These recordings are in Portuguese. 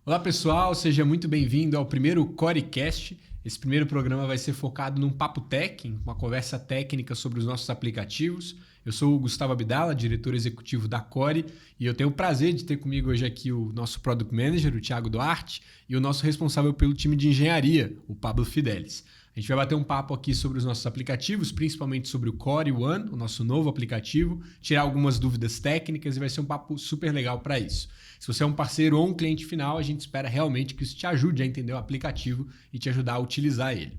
Olá pessoal, seja muito bem-vindo ao primeiro CoreCast. Esse primeiro programa vai ser focado num papo tech, uma conversa técnica sobre os nossos aplicativos. Eu sou o Gustavo Abdala, diretor executivo da Core, e eu tenho o prazer de ter comigo hoje aqui o nosso Product Manager, o Thiago Duarte, e o nosso responsável pelo time de engenharia, o Pablo Fidelis. A gente vai bater um papo aqui sobre os nossos aplicativos, principalmente sobre o Core One, o nosso novo aplicativo, tirar algumas dúvidas técnicas e vai ser um papo super legal para isso. Se você é um parceiro ou um cliente final, a gente espera realmente que isso te ajude a entender o aplicativo e te ajudar a utilizar ele.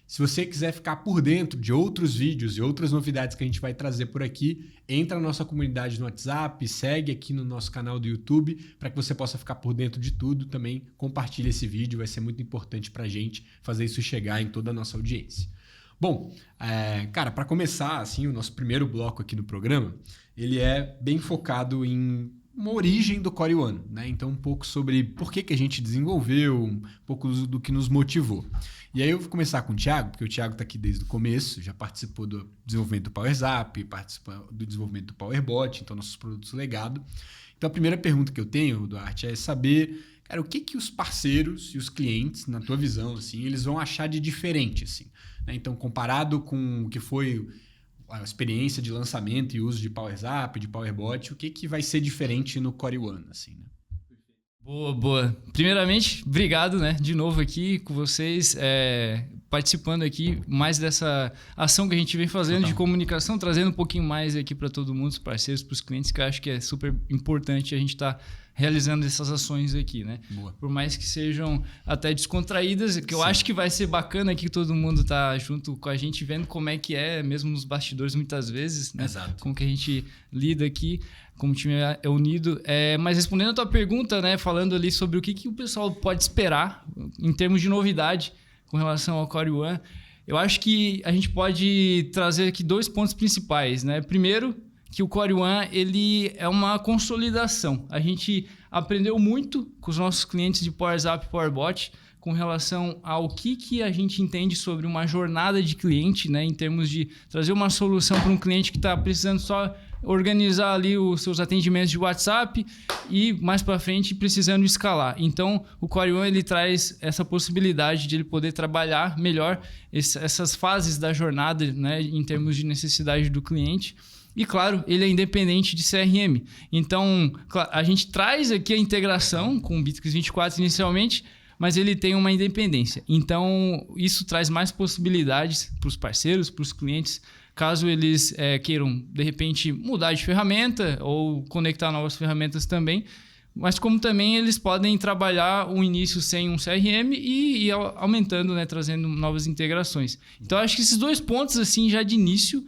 Se você quiser ficar por dentro de outros vídeos e outras novidades que a gente vai trazer por aqui, entra na nossa comunidade no WhatsApp, segue aqui no nosso canal do YouTube para que você possa ficar por dentro de tudo. Também compartilhe esse vídeo, vai ser muito importante para a gente fazer isso chegar em toda a nossa audiência. Bom, cara, para começar, assim, o nosso primeiro bloco aqui no programa, ele é bem focado em uma origem do Core One, né? Então, um pouco sobre por que a gente desenvolveu, um pouco do que nos motivou. E aí eu vou começar com o Thiago, porque o Thiago está aqui desde o começo, já participou do desenvolvimento do PowerZap, participou do desenvolvimento do PowerBot, então nossos produtos legado. Então, a primeira pergunta que eu tenho, Duarte, é saber, cara, o que os parceiros e os clientes, na tua visão, assim, eles vão achar de diferente, assim, né? Então, comparado com o que foi a experiência de lançamento e uso de PowerZap, de PowerBot, o que vai ser diferente no Core One, assim, né? Boa. Primeiramente, obrigado, né, de novo aqui com vocês, participando aqui mais dessa ação que a gente vem fazendo de comunicação, trazendo um pouquinho mais aqui para todo mundo, os parceiros, para os clientes, que eu acho que é super importante a gente estar realizando essas ações aqui, né? Boa. Por mais que sejam até descontraídas, que eu acho que vai ser bacana aqui que todo mundo tá junto com a gente, vendo como é que é, mesmo nos bastidores muitas vezes, né? Exato. Como que a gente lida aqui, como o time é unido. Mas respondendo a tua pergunta, né? Falando ali sobre o que o pessoal pode esperar em termos de novidade com relação ao Core One, eu acho que a gente pode trazer aqui dois pontos principais, né? Primeiro, que o Core One ele é uma consolidação. A gente aprendeu muito com os nossos clientes de PowerZap e PowerBot com relação ao que a gente entende sobre uma jornada de cliente, né, em termos de trazer uma solução para um cliente que está precisando só organizar ali os seus atendimentos de WhatsApp e mais para frente precisando escalar. Então, o Core One ele traz essa possibilidade de ele poder trabalhar melhor essas fases da jornada, né, em termos de necessidade do cliente. E, claro, ele é independente de CRM. Então, a gente traz aqui a integração com o Bitrix 24 inicialmente, mas ele tem uma independência. Então, isso traz mais possibilidades para os parceiros, para os clientes, caso eles queiram, de repente, mudar de ferramenta ou conectar novas ferramentas também. Mas como também eles podem trabalhar o início sem um CRM e ir aumentando, né, trazendo novas integrações. Então, acho que esses dois pontos, assim, já de início,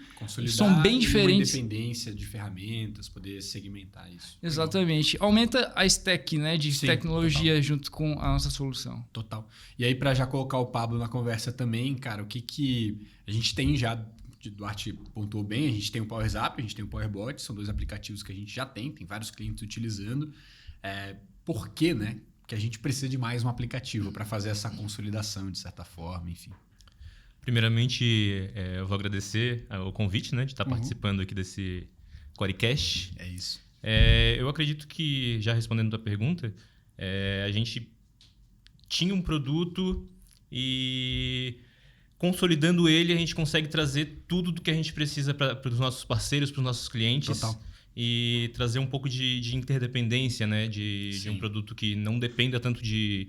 são bem diferentes. Uma independência de ferramentas, poder segmentar isso. Exatamente. Aumenta a stack, né, de tecnologia total, junto com a nossa solução. Total. E aí, para já colocar o Pablo na conversa também, cara, o que a gente tem já... O Duarte pontuou bem, a gente tem o PowerZap, a gente tem o PowerBot, são dois aplicativos que a gente já tem vários clientes utilizando. Por que, né? Que a gente precisa de mais um aplicativo para fazer essa consolidação, de certa forma, enfim. Primeiramente, eu vou agradecer o convite, né, de estar participando aqui desse CoreCast. É isso. Eu acredito que, já respondendo a tua pergunta, a gente tinha um produto e... consolidando ele, a gente consegue trazer tudo do que a gente precisa para os nossos parceiros, para os nossos clientes. Total. E trazer um pouco de interdependência, né? De um produto que não dependa tanto de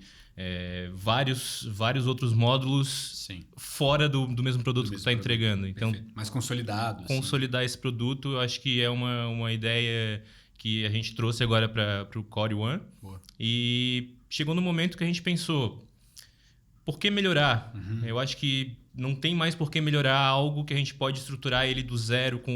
vários outros módulos fora do mesmo produto que está entregando. Então, mais consolidado. Consolidar esse produto, eu acho que é uma ideia que a gente trouxe agora para o Core One. Boa. E chegou no momento que a gente pensou, por que melhorar? Eu acho que não tem mais por que melhorar algo que a gente pode estruturar ele do zero com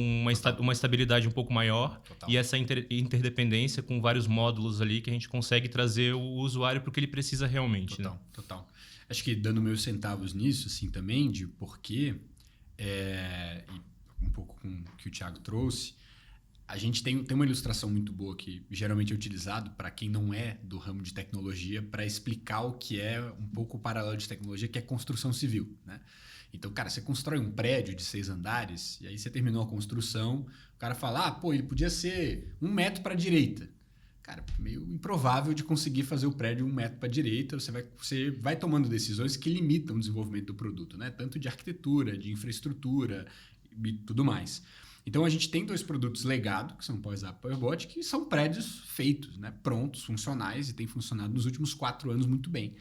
uma estabilidade um pouco maior. Total. E essa interdependência com vários módulos ali que a gente consegue trazer o usuário para o que ele precisa realmente. Total, né? Total. Acho que dando meus centavos nisso, assim, também, de porquê, e um pouco com o que o Thiago trouxe, a gente tem uma ilustração muito boa que geralmente é utilizado para quem não é do ramo de tecnologia para explicar o que é um pouco o paralelo de tecnologia, que é construção civil, né? Então, cara, você constrói um prédio de 6 andares e aí você terminou a construção, o cara fala, ele podia ser 1 metro para a direita. cara, meio improvável de conseguir fazer o prédio 1 metro para a direita. Você vai tomando decisões que limitam o desenvolvimento do produto, né? Tanto de arquitetura, de infraestrutura e tudo mais. Então, a gente tem 2 produtos legado, que são o PowerZap e o PowerBot, que são prédios feitos, né? Prontos, funcionais, e tem funcionado nos últimos 4 anos muito bem,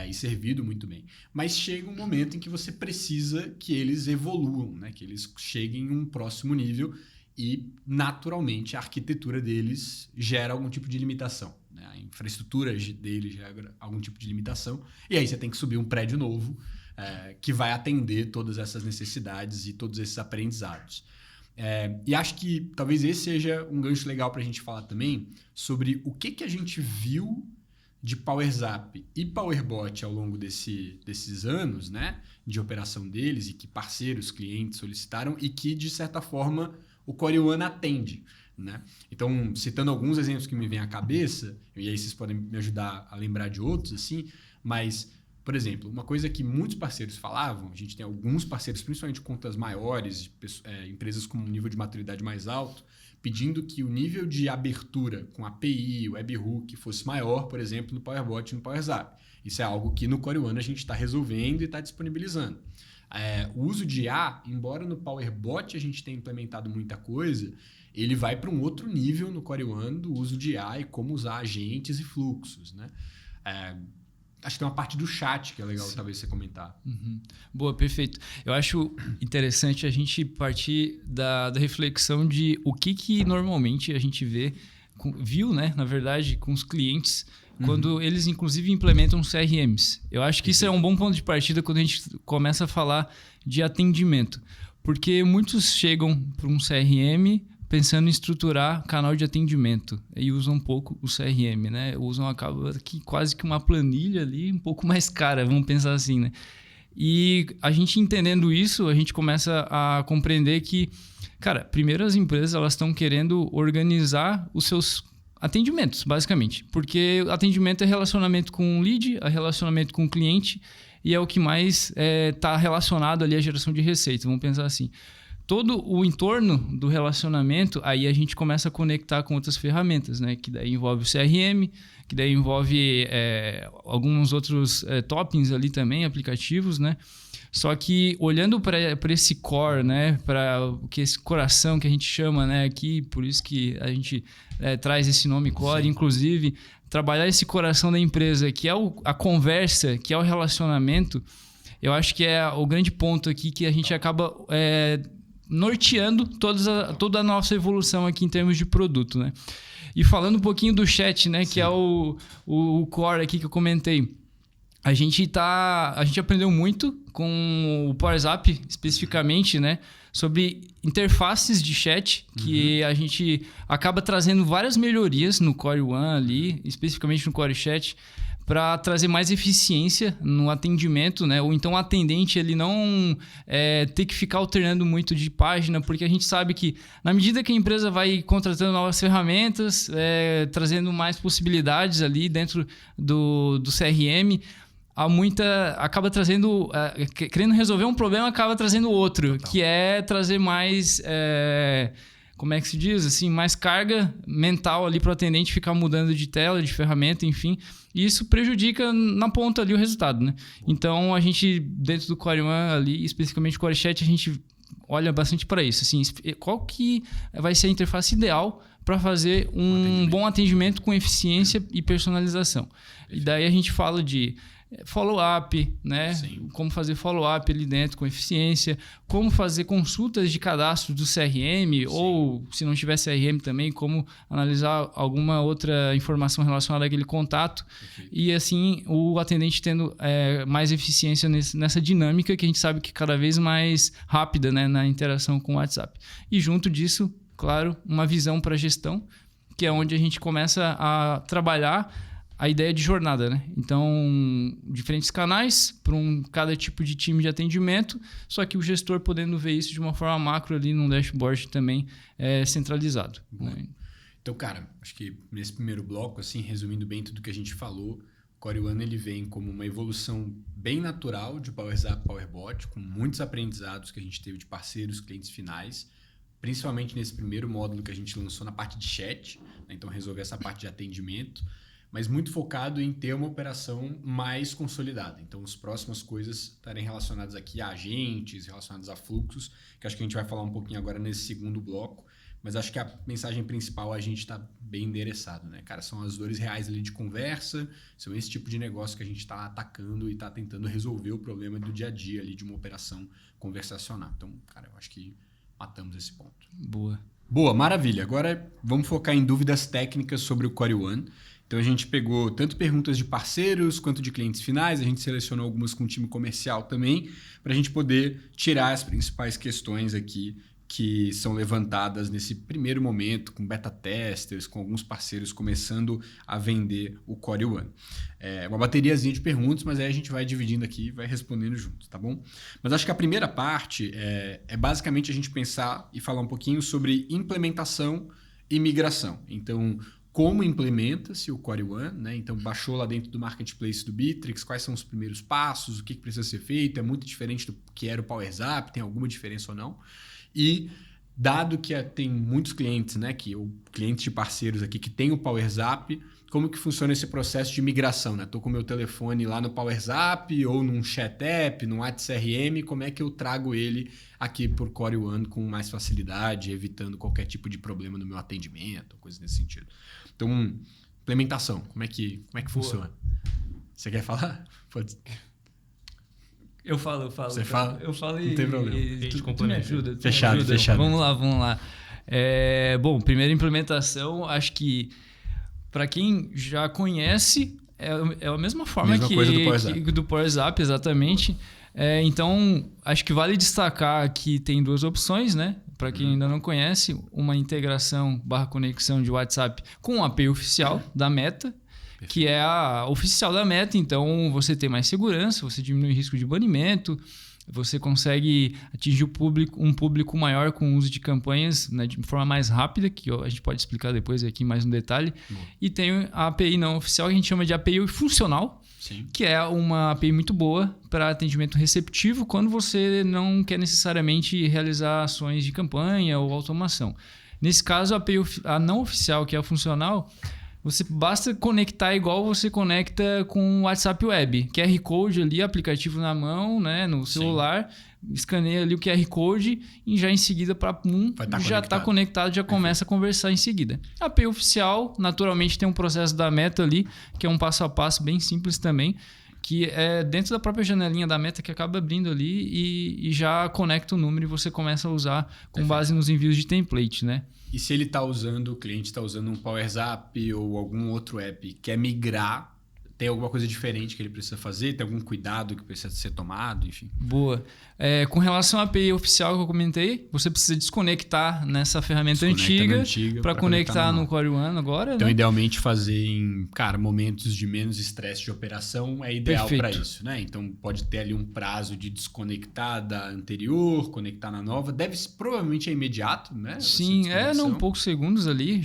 e servido muito bem. Mas chega um momento em que você precisa que eles evoluam, né? Que eles cheguem em um próximo nível e, naturalmente, a arquitetura deles gera algum tipo de limitação, né? A infraestrutura deles gera algum tipo de limitação, e aí você tem que subir um prédio novo que vai atender todas essas necessidades e todos esses aprendizados. E acho que talvez esse seja um gancho legal para a gente falar também sobre o que a gente viu de PowerZap e PowerBot ao longo desses anos, né, de operação deles, e que parceiros, clientes solicitaram e que, de certa forma, o Core One atende, né? Então, citando alguns exemplos que me vêm à cabeça, e aí vocês podem me ajudar a lembrar de outros, assim, mas, por exemplo, uma coisa que muitos parceiros falavam, a gente tem alguns parceiros, principalmente contas maiores, empresas com um nível de maturidade mais alto, pedindo que o nível de abertura com API, webhook, fosse maior, por exemplo, no PowerBot e no PowerZap. Isso é algo que no Core One a gente está resolvendo e está disponibilizando. O uso de IA, embora no PowerBot a gente tenha implementado muita coisa, ele vai para um outro nível no Core One do uso de IA e como usar agentes e fluxos, né? Acho que tem uma parte do chat que é legal, talvez, você comentar. Uhum. Boa, perfeito. Eu acho interessante a gente partir da reflexão de o que normalmente a gente viu, né, na verdade, com os clientes, quando eles, inclusive, implementam CRMs. Eu acho que isso é um bom ponto de partida quando a gente começa a falar de atendimento. Porque muitos chegam para um CRM pensando em estruturar canal de atendimento e usam um pouco o CRM, né? Acaba que quase que uma planilha ali um pouco mais cara, vamos pensar assim, né? E a gente entendendo isso, a gente começa a compreender que, cara, primeiro as empresas elas estão querendo organizar os seus atendimentos, basicamente. Porque atendimento é relacionamento com o lead, é relacionamento com o cliente e é o que mais está relacionado ali à geração de receita, vamos pensar assim. Todo o entorno do relacionamento, aí a gente começa a conectar com outras ferramentas, né? Que daí envolve o CRM, que daí envolve alguns outros toppings ali também, aplicativos, né? Só que olhando para esse core, né? Para esse coração que a gente chama, né? Aqui, por isso que a gente traz esse nome core, sim. Inclusive, trabalhar esse coração da empresa, que é a conversa, que é o relacionamento, eu acho que é o grande ponto aqui que a gente acaba norteando toda a nossa evolução aqui em termos de produto, né? E falando um pouquinho do chat, né? Sim. Que é o core aqui que eu comentei. A gente aprendeu muito com o PowerZap, especificamente, né? Sobre interfaces de chat, que a gente acaba trazendo várias melhorias no Core One ali, especificamente no Core Chat, para trazer mais eficiência no atendimento, né? Ou então o atendente ele não ter que ficar alternando muito de página, porque a gente sabe que na medida que a empresa vai contratando novas ferramentas, trazendo mais possibilidades ali dentro do CRM, acaba trazendo, querendo resolver um problema, acaba trazendo outro, total. Que é trazer mais... como é que se diz? Assim, mais carga mental ali para o atendente ficar mudando de tela, de ferramenta, enfim. E isso prejudica na ponta ali o resultado, né? Então, a gente, dentro do Core One ali, especificamente o Core Chat, a gente olha bastante para isso. Assim, qual que vai ser a interface ideal para fazer um bom atendimento com eficiência e personalização? Perfeito. E daí a gente fala de follow-up, né? Sim. Como fazer follow-up ali dentro com eficiência, como fazer consultas de cadastro do CRM, sim. Ou se não tiver CRM também, como analisar alguma outra informação relacionada àquele contato. Perfeito. E assim o atendente tendo mais eficiência nessa dinâmica que a gente sabe que é cada vez mais rápida, né? Na interação com o WhatsApp. E junto disso, claro, uma visão para a gestão, que é onde a gente começa a trabalhar a ideia de jornada, né? Então, diferentes canais para cada tipo de time de atendimento, só que o gestor podendo ver isso de uma forma macro ali num dashboard também centralizado. Né? Então, cara, acho que nesse primeiro bloco, assim, resumindo bem tudo que a gente falou, o Core One ele vem como uma evolução bem natural de PowerZap e PowerBot, com muitos aprendizados que a gente teve de parceiros, clientes finais, principalmente nesse primeiro módulo que a gente lançou na parte de chat, né? Então resolver essa parte de atendimento, mas muito focado em ter uma operação mais consolidada. Então as próximas coisas estarem relacionadas aqui a agentes, relacionadas a fluxos, que acho que a gente vai falar um pouquinho agora nesse segundo bloco, mas acho que a mensagem principal a gente está bem endereçado, né? Cara, são as dores reais ali de conversa, são esse tipo de negócio que a gente está atacando e está tentando resolver o problema do dia a dia ali de uma operação conversacional. Então, cara, eu acho que matamos esse ponto. Boa, maravilha. Agora vamos focar em dúvidas técnicas sobre o Core One. Então a gente pegou tanto perguntas de parceiros quanto de clientes finais, a gente selecionou algumas com o time comercial também, para a gente poder tirar as principais questões aqui que são levantadas nesse primeiro momento, com beta testers, com alguns parceiros começando a vender o Core One. É uma bateriazinha de perguntas, mas aí a gente vai dividindo aqui e vai respondendo junto, tá bom? Mas acho que a primeira parte é basicamente a gente pensar e falar um pouquinho sobre implementação e migração. Então, como implementa-se o Core One, né? Então, baixou lá dentro do marketplace do Bittrex, quais são os primeiros passos, o que precisa ser feito, é muito diferente do que era o PowerZap, tem alguma diferença ou não? E dado que tem muitos clientes, né, clientes de parceiros aqui que tem o PowerZap, como que funciona esse processo de migração? Estou com o meu telefone lá no PowerZap ou num Chat App, num WhatsApp, como é que eu trago ele aqui por Core One com mais facilidade, evitando qualquer tipo de problema no meu atendimento, coisa nesse sentido. Então, implementação, como é que funciona? Você quer falar? Pode. Eu falo. Você fala? Eu falo e... Não tem problema. Tu me ajuda. Fechado. Vamos lá. Bom, primeira implementação, acho que para quem já conhece, é a mesma forma do PowerZap, exatamente. Então, acho que vale destacar que tem duas opções, né? Para quem ainda não conhece, uma integração / conexão de WhatsApp com a API oficial da Meta, que é a oficial da Meta. Então você tem mais segurança, você diminui o risco de banimento, você consegue atingir um público maior com o uso de campanhas, né, de forma mais rápida, que a gente pode explicar depois aqui mais no detalhe. E tem a API não oficial, que a gente chama de API funcional. Sim. Que é uma API muito boa para atendimento receptivo quando você não quer necessariamente realizar ações de campanha ou automação. Nesse caso, a API não oficial, que é a funcional, você basta conectar igual você conecta com o WhatsApp Web. QR Code ali, aplicativo na mão, né, no celular, escaneia ali o QR Code e já em seguida já está conectado, já começa a conversar em seguida. A API oficial, naturalmente, tem um processo da Meta ali, que é um passo a passo bem simples também, que é dentro da própria janelinha da Meta que acaba abrindo ali e já conecta o número e você começa a usar com base nos envios de template, né? E se o cliente está usando um PowerZap ou algum outro app, quer migrar, tem alguma coisa diferente que ele precisa fazer? Tem algum cuidado que precisa ser tomado? Enfim. Boa. Com relação à API oficial que eu comentei, você precisa desconectar nessa ferramenta antiga para conectar no Core One agora. Então, né? idealmente, fazer em momentos de menos estresse de operação é ideal para isso, né? Então, pode ter ali um prazo de desconectar da anterior, conectar na nova. Provavelmente é imediato, né? Sim, poucos segundos ali.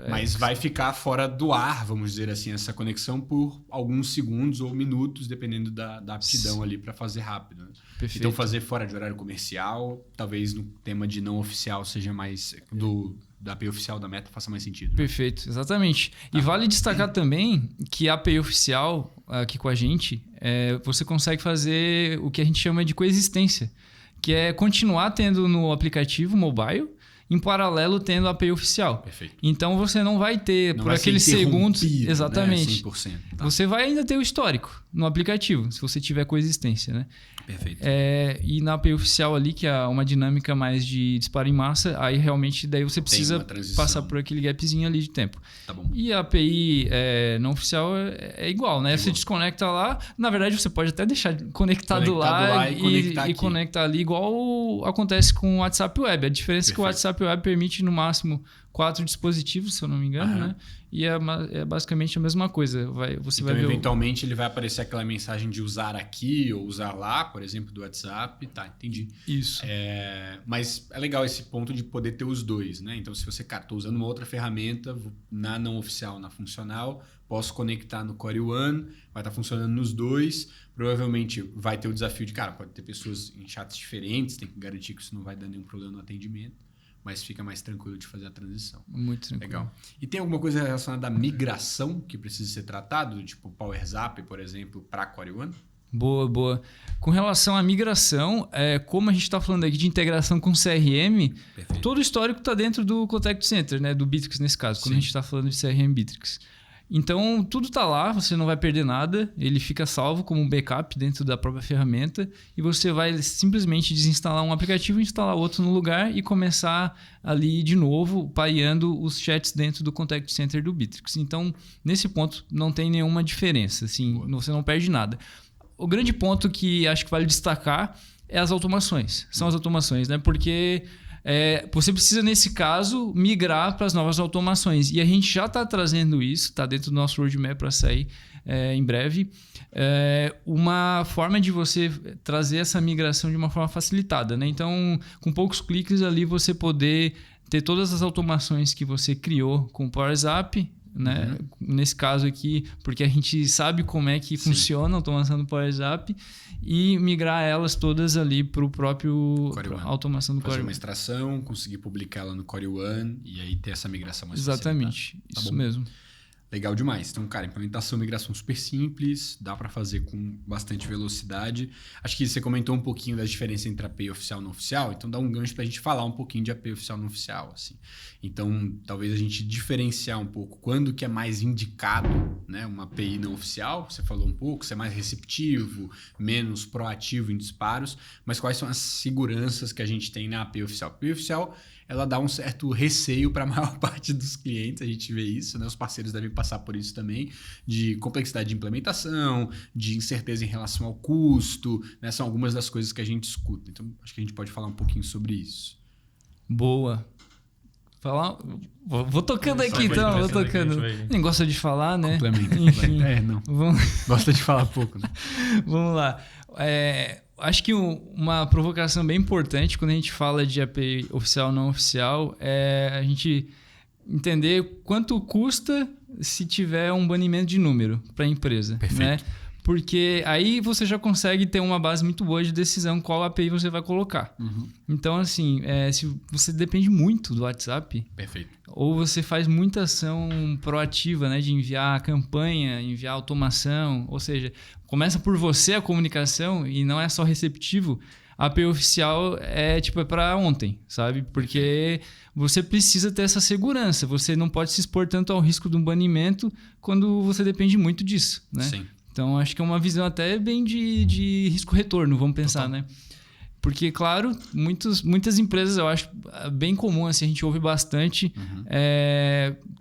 Mas vai ficar fora do ar, vamos dizer assim, essa conexão por alguns segundos ou minutos, dependendo da aptidão ali para fazer rápido. Né? Perfeito. Então, fazer fora de horário comercial, talvez no tema de não oficial seja mais... da API oficial da Meta faça mais sentido. Né? Perfeito, exatamente. Tá. E vale destacar também que a API oficial aqui com a gente, você consegue fazer o que a gente chama de coexistência, que é continuar tendo no aplicativo mobile, em paralelo tendo a API oficial. Perfeito. Então você não vai ter por aqueles segundos... Exatamente. Né? 100%. Tá. Você vai ainda ter o histórico no aplicativo, se você tiver coexistência, né? Perfeito. E na API oficial ali, que é uma dinâmica mais de disparo em massa, aí realmente daí você precisa passar por aquele gapzinho ali de tempo. Tá bom. E a API não oficial é igual, né? Você desconecta lá, na verdade você pode até deixar conectado lá e conectar ali, igual acontece com o WhatsApp Web. A diferença é que o WhatsApp Web permite no máximo 4 dispositivos, se eu não me engano, né? E é basicamente a mesma coisa. Você então, vai ver eventualmente, ele vai aparecer aquela mensagem de usar aqui ou usar lá, por exemplo, do WhatsApp. Tá, entendi. Isso. Mas é legal esse ponto de poder ter os dois, né? Então, se você, cara, tô usando uma outra ferramenta na não oficial, na funcional, posso conectar no Core One, vai estar funcionando nos dois. Provavelmente vai ter o desafio de, cara, pode ter pessoas em chats diferentes, tem que garantir que isso não vai dar nenhum problema no atendimento, mas fica mais tranquilo de fazer a transição. Muito tranquilo. Legal. E tem alguma coisa relacionada à migração que precisa ser tratado, tipo PowerZap, por exemplo, para Core One? Boa. Com relação à migração, como a gente está falando aqui de integração com CRM, Perfeito. todo o histórico está dentro do Contact Center, né? Do Bitrix nesse caso, quando a gente está falando de CRM Bitrix. Então, tudo está lá, você não vai perder nada, ele fica salvo como um backup dentro da própria ferramenta e você vai simplesmente desinstalar um aplicativo, instalar outro no lugar e começar ali de novo, pareando os chats dentro do Contact Center do Bitrix. Então, nesse ponto, não tem nenhuma diferença, assim, você não perde nada. O grande ponto que acho que vale destacar é as automações. São as automações, né? Porque você precisa, nesse caso, migrar para as novas automações. E a gente já está trazendo isso, está dentro do nosso roadmap para sair em breve. Uma forma de você trazer essa migração de uma forma facilitada, né? Então, com poucos cliques ali, você poder ter todas as automações que você criou com o PowerZap, né? Nesse caso aqui, porque a gente sabe como é que funciona a automação do PowerZap e migrar elas todas ali para o próprio automação do Core One. Fazer uma extração, conseguir publicá-la no Core One e aí ter essa migração mais Exatamente, facilitada. isso mesmo. Legal demais. Então, cara, implementação e migração super simples, dá para fazer com bastante velocidade. Acho que você comentou um pouquinho das diferenças entre API oficial e não oficial, então dá um gancho para a gente falar um pouquinho de API oficial e não oficial. Assim. Então, talvez a gente diferenciar um pouco quando que é mais indicado, né, uma API não oficial, você falou um pouco, ser mais receptivo, menos proativo em disparos, mas quais são as seguranças que a gente tem na API oficial? A API oficial, ela dá um certo receio para a maior parte dos clientes, a gente vê isso, né? Os parceiros devem passar por isso também, de complexidade de implementação, de incerteza em relação ao custo, né? São algumas das coisas que a gente escuta. Então, acho que a gente pode falar um pouquinho sobre isso. Boa. Vou tocando aqui, então. Vou tocando. Nem gosta de falar, né? Complemento. Enfim. Não. Gosta de falar pouco, né? Vamos lá. Acho que uma provocação bem importante quando a gente fala de API oficial ou não oficial é a gente entender quanto custa se tiver um banimento de número para a empresa. Perfeito. Né? Porque aí você já consegue ter uma base muito boa de decisão qual API você vai colocar. Então, assim, se você depende muito do WhatsApp, perfeito, ou você faz muita ação proativa, né, de enviar campanha, enviar automação, ou seja, começa por você a comunicação e não é só receptivo, a API oficial é para ontem, sabe? Porque você precisa ter essa segurança, você não pode se expor tanto ao risco de um banimento quando você depende muito disso, né? Sim. Então, acho que é uma visão até bem de risco-retorno, vamos pensar, né? Porque, claro, muitas empresas, eu acho bem comum, assim, a gente ouve bastante,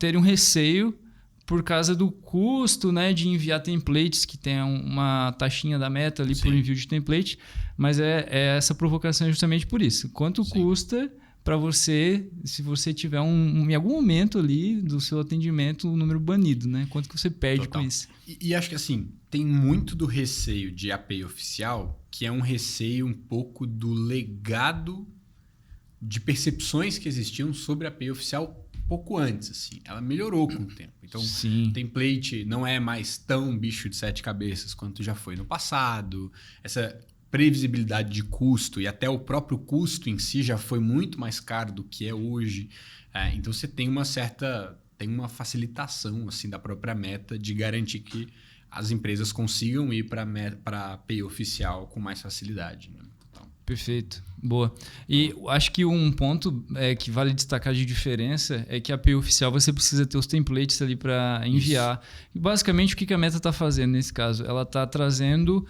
terem um receio por causa do custo, né, de enviar templates, que tem uma taxinha da Meta ali por envio de template, mas essa provocação é justamente por isso. Quanto custa para você, se você tiver em algum momento ali do seu atendimento, um número banido, né? Quanto que você perde com isso? E acho que assim, tem muito do receio de API oficial, que é um receio um pouco do legado de percepções que existiam sobre a API oficial pouco antes, assim. Ela melhorou com o tempo. Então, o template não é mais tão bicho de 7 cabeças quanto já foi no passado. Essa previsibilidade de custo e até o próprio custo em si já foi muito mais caro do que é hoje. Então, você tem uma facilitação assim, da própria Meta de garantir que as empresas consigam ir para a API oficial com mais facilidade. Né? Perfeito. Boa. E acho que um ponto que vale destacar de diferença é que a API oficial você precisa ter os templates ali para enviar. E basicamente, o que a Meta está fazendo nesse caso? Ela está trazendo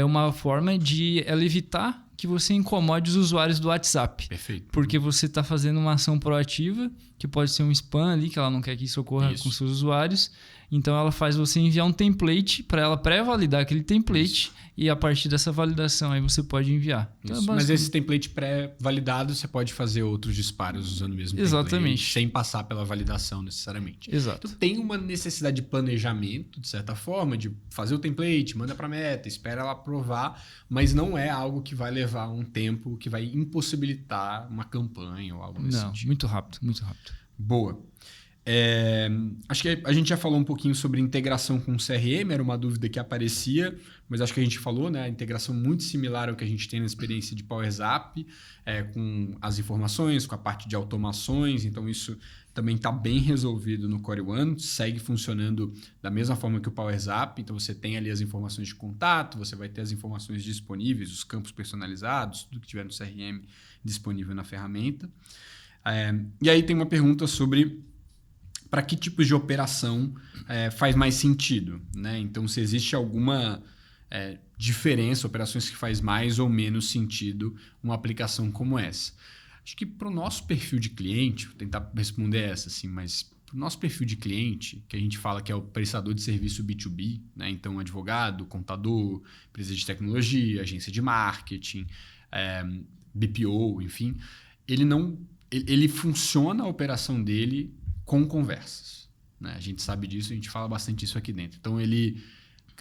uma forma de ela evitar que você incomode os usuários do WhatsApp. Perfeito. Porque você está fazendo uma ação proativa, que pode ser um spam ali, que ela não quer que isso ocorra com seus usuários. Então, ela faz você enviar um template para ela pré-validar aquele template e a partir dessa validação aí você pode enviar. Então, mas esse template pré-validado, você pode fazer outros disparos usando o mesmo template, sem passar pela validação necessariamente. Exato. Então, tem uma necessidade de planejamento, de certa forma, de fazer o template, manda para a meta, espera ela aprovar, mas não é algo que vai levar um tempo, que vai impossibilitar uma campanha ou algo nesse sentido. Muito rápido, muito rápido. Boa. Acho que a gente já falou um pouquinho sobre integração com o CRM, era uma dúvida que aparecia, mas acho que a gente falou, né? A integração muito similar ao que a gente tem na experiência de PowerZap, com as informações, com a parte de automações, então isso também está bem resolvido no Core One, segue funcionando da mesma forma que o PowerZap, então você tem ali as informações de contato, você vai ter as informações disponíveis, os campos personalizados, tudo que tiver no CRM disponível na ferramenta. E aí tem uma pergunta sobre para que tipos de operação faz mais sentido, né? Então, se existe alguma diferença, operações que faz mais ou menos sentido uma aplicação como essa. Acho que para o nosso perfil de cliente, vou tentar responder essa, assim, mas para o nosso perfil de cliente, que a gente fala que é o prestador de serviço B2B, né? Então, advogado, contador, empresa de tecnologia, agência de marketing, BPO, enfim, ele funciona a operação dele com conversas, né? A gente sabe disso, a gente fala bastante isso aqui dentro. Então, ele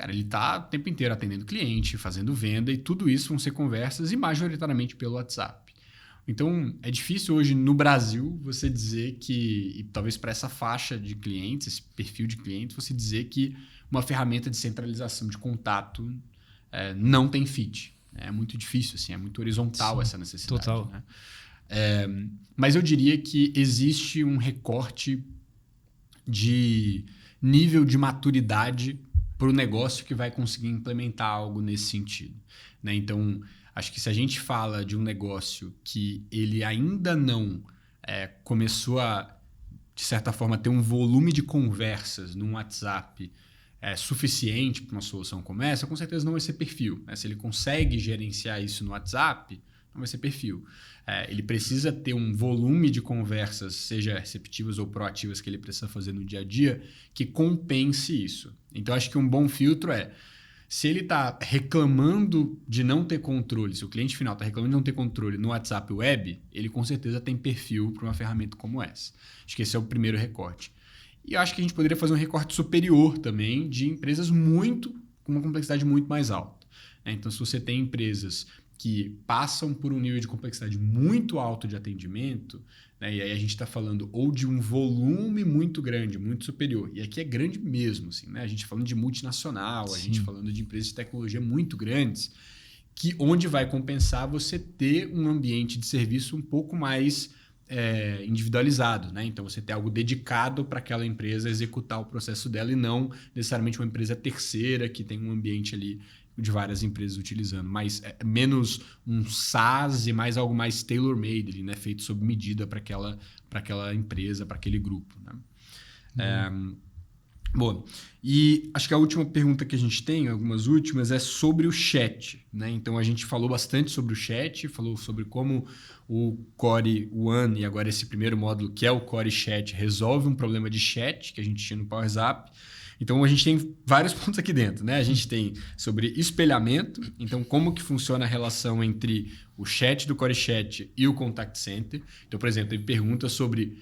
está o tempo inteiro atendendo cliente, fazendo venda, e tudo isso vão ser conversas e majoritariamente pelo WhatsApp. Então, é difícil hoje no Brasil você dizer que, e talvez para essa faixa de clientes, esse perfil de clientes, você dizer que uma ferramenta de centralização de contato não tem fit. É muito difícil, assim, é muito horizontal essa necessidade. Total. Né? Mas eu diria que existe um recorte de nível de maturidade para o negócio que vai conseguir implementar algo nesse sentido, né? Então, acho que se a gente fala de um negócio que ele ainda não começou a, de certa forma, ter um volume de conversas no WhatsApp suficiente para uma solução como essa, com certeza não vai ser perfil, né? Se ele consegue gerenciar isso no WhatsApp, não vai ser perfil. Ele precisa ter um volume de conversas, seja receptivas ou proativas, que ele precisa fazer no dia a dia, que compense isso. Então, acho que um bom filtro se ele está reclamando de não ter controle, se o cliente final está reclamando de não ter controle no WhatsApp Web, ele com certeza tem perfil para uma ferramenta como essa. Acho que esse é o primeiro recorte. E eu acho que a gente poderia fazer um recorte superior também de empresas com uma complexidade muito mais alta. Então, se você tem empresas que passam por um nível de complexidade muito alto de atendimento, né? E aí a gente está falando ou de um volume muito grande, muito superior, e aqui é grande mesmo, assim, né? A gente falando de multinacional, a gente falando de empresas de tecnologia muito grandes, onde vai compensar você ter um ambiente de serviço um pouco mais individualizado, né? Então você ter algo dedicado para aquela empresa executar o processo dela e não necessariamente uma empresa terceira que tem um ambiente ali de várias empresas utilizando, mas menos um SaaS e mais algo mais tailor-made, né? Feito sob medida para aquela empresa, para aquele grupo. Né? Bom, e acho que a última pergunta que a gente tem, algumas últimas, é sobre o chat. Né? Então a gente falou bastante sobre o chat, falou sobre como o Core One e agora esse primeiro módulo, que é o Core Chat, resolve um problema de chat que a gente tinha no PowerZap. Então, a gente tem vários pontos aqui dentro, né? A gente tem sobre espelhamento, então como que funciona a relação entre o chat do Core Chat e o Contact Center. Então, por exemplo, ele pergunta sobre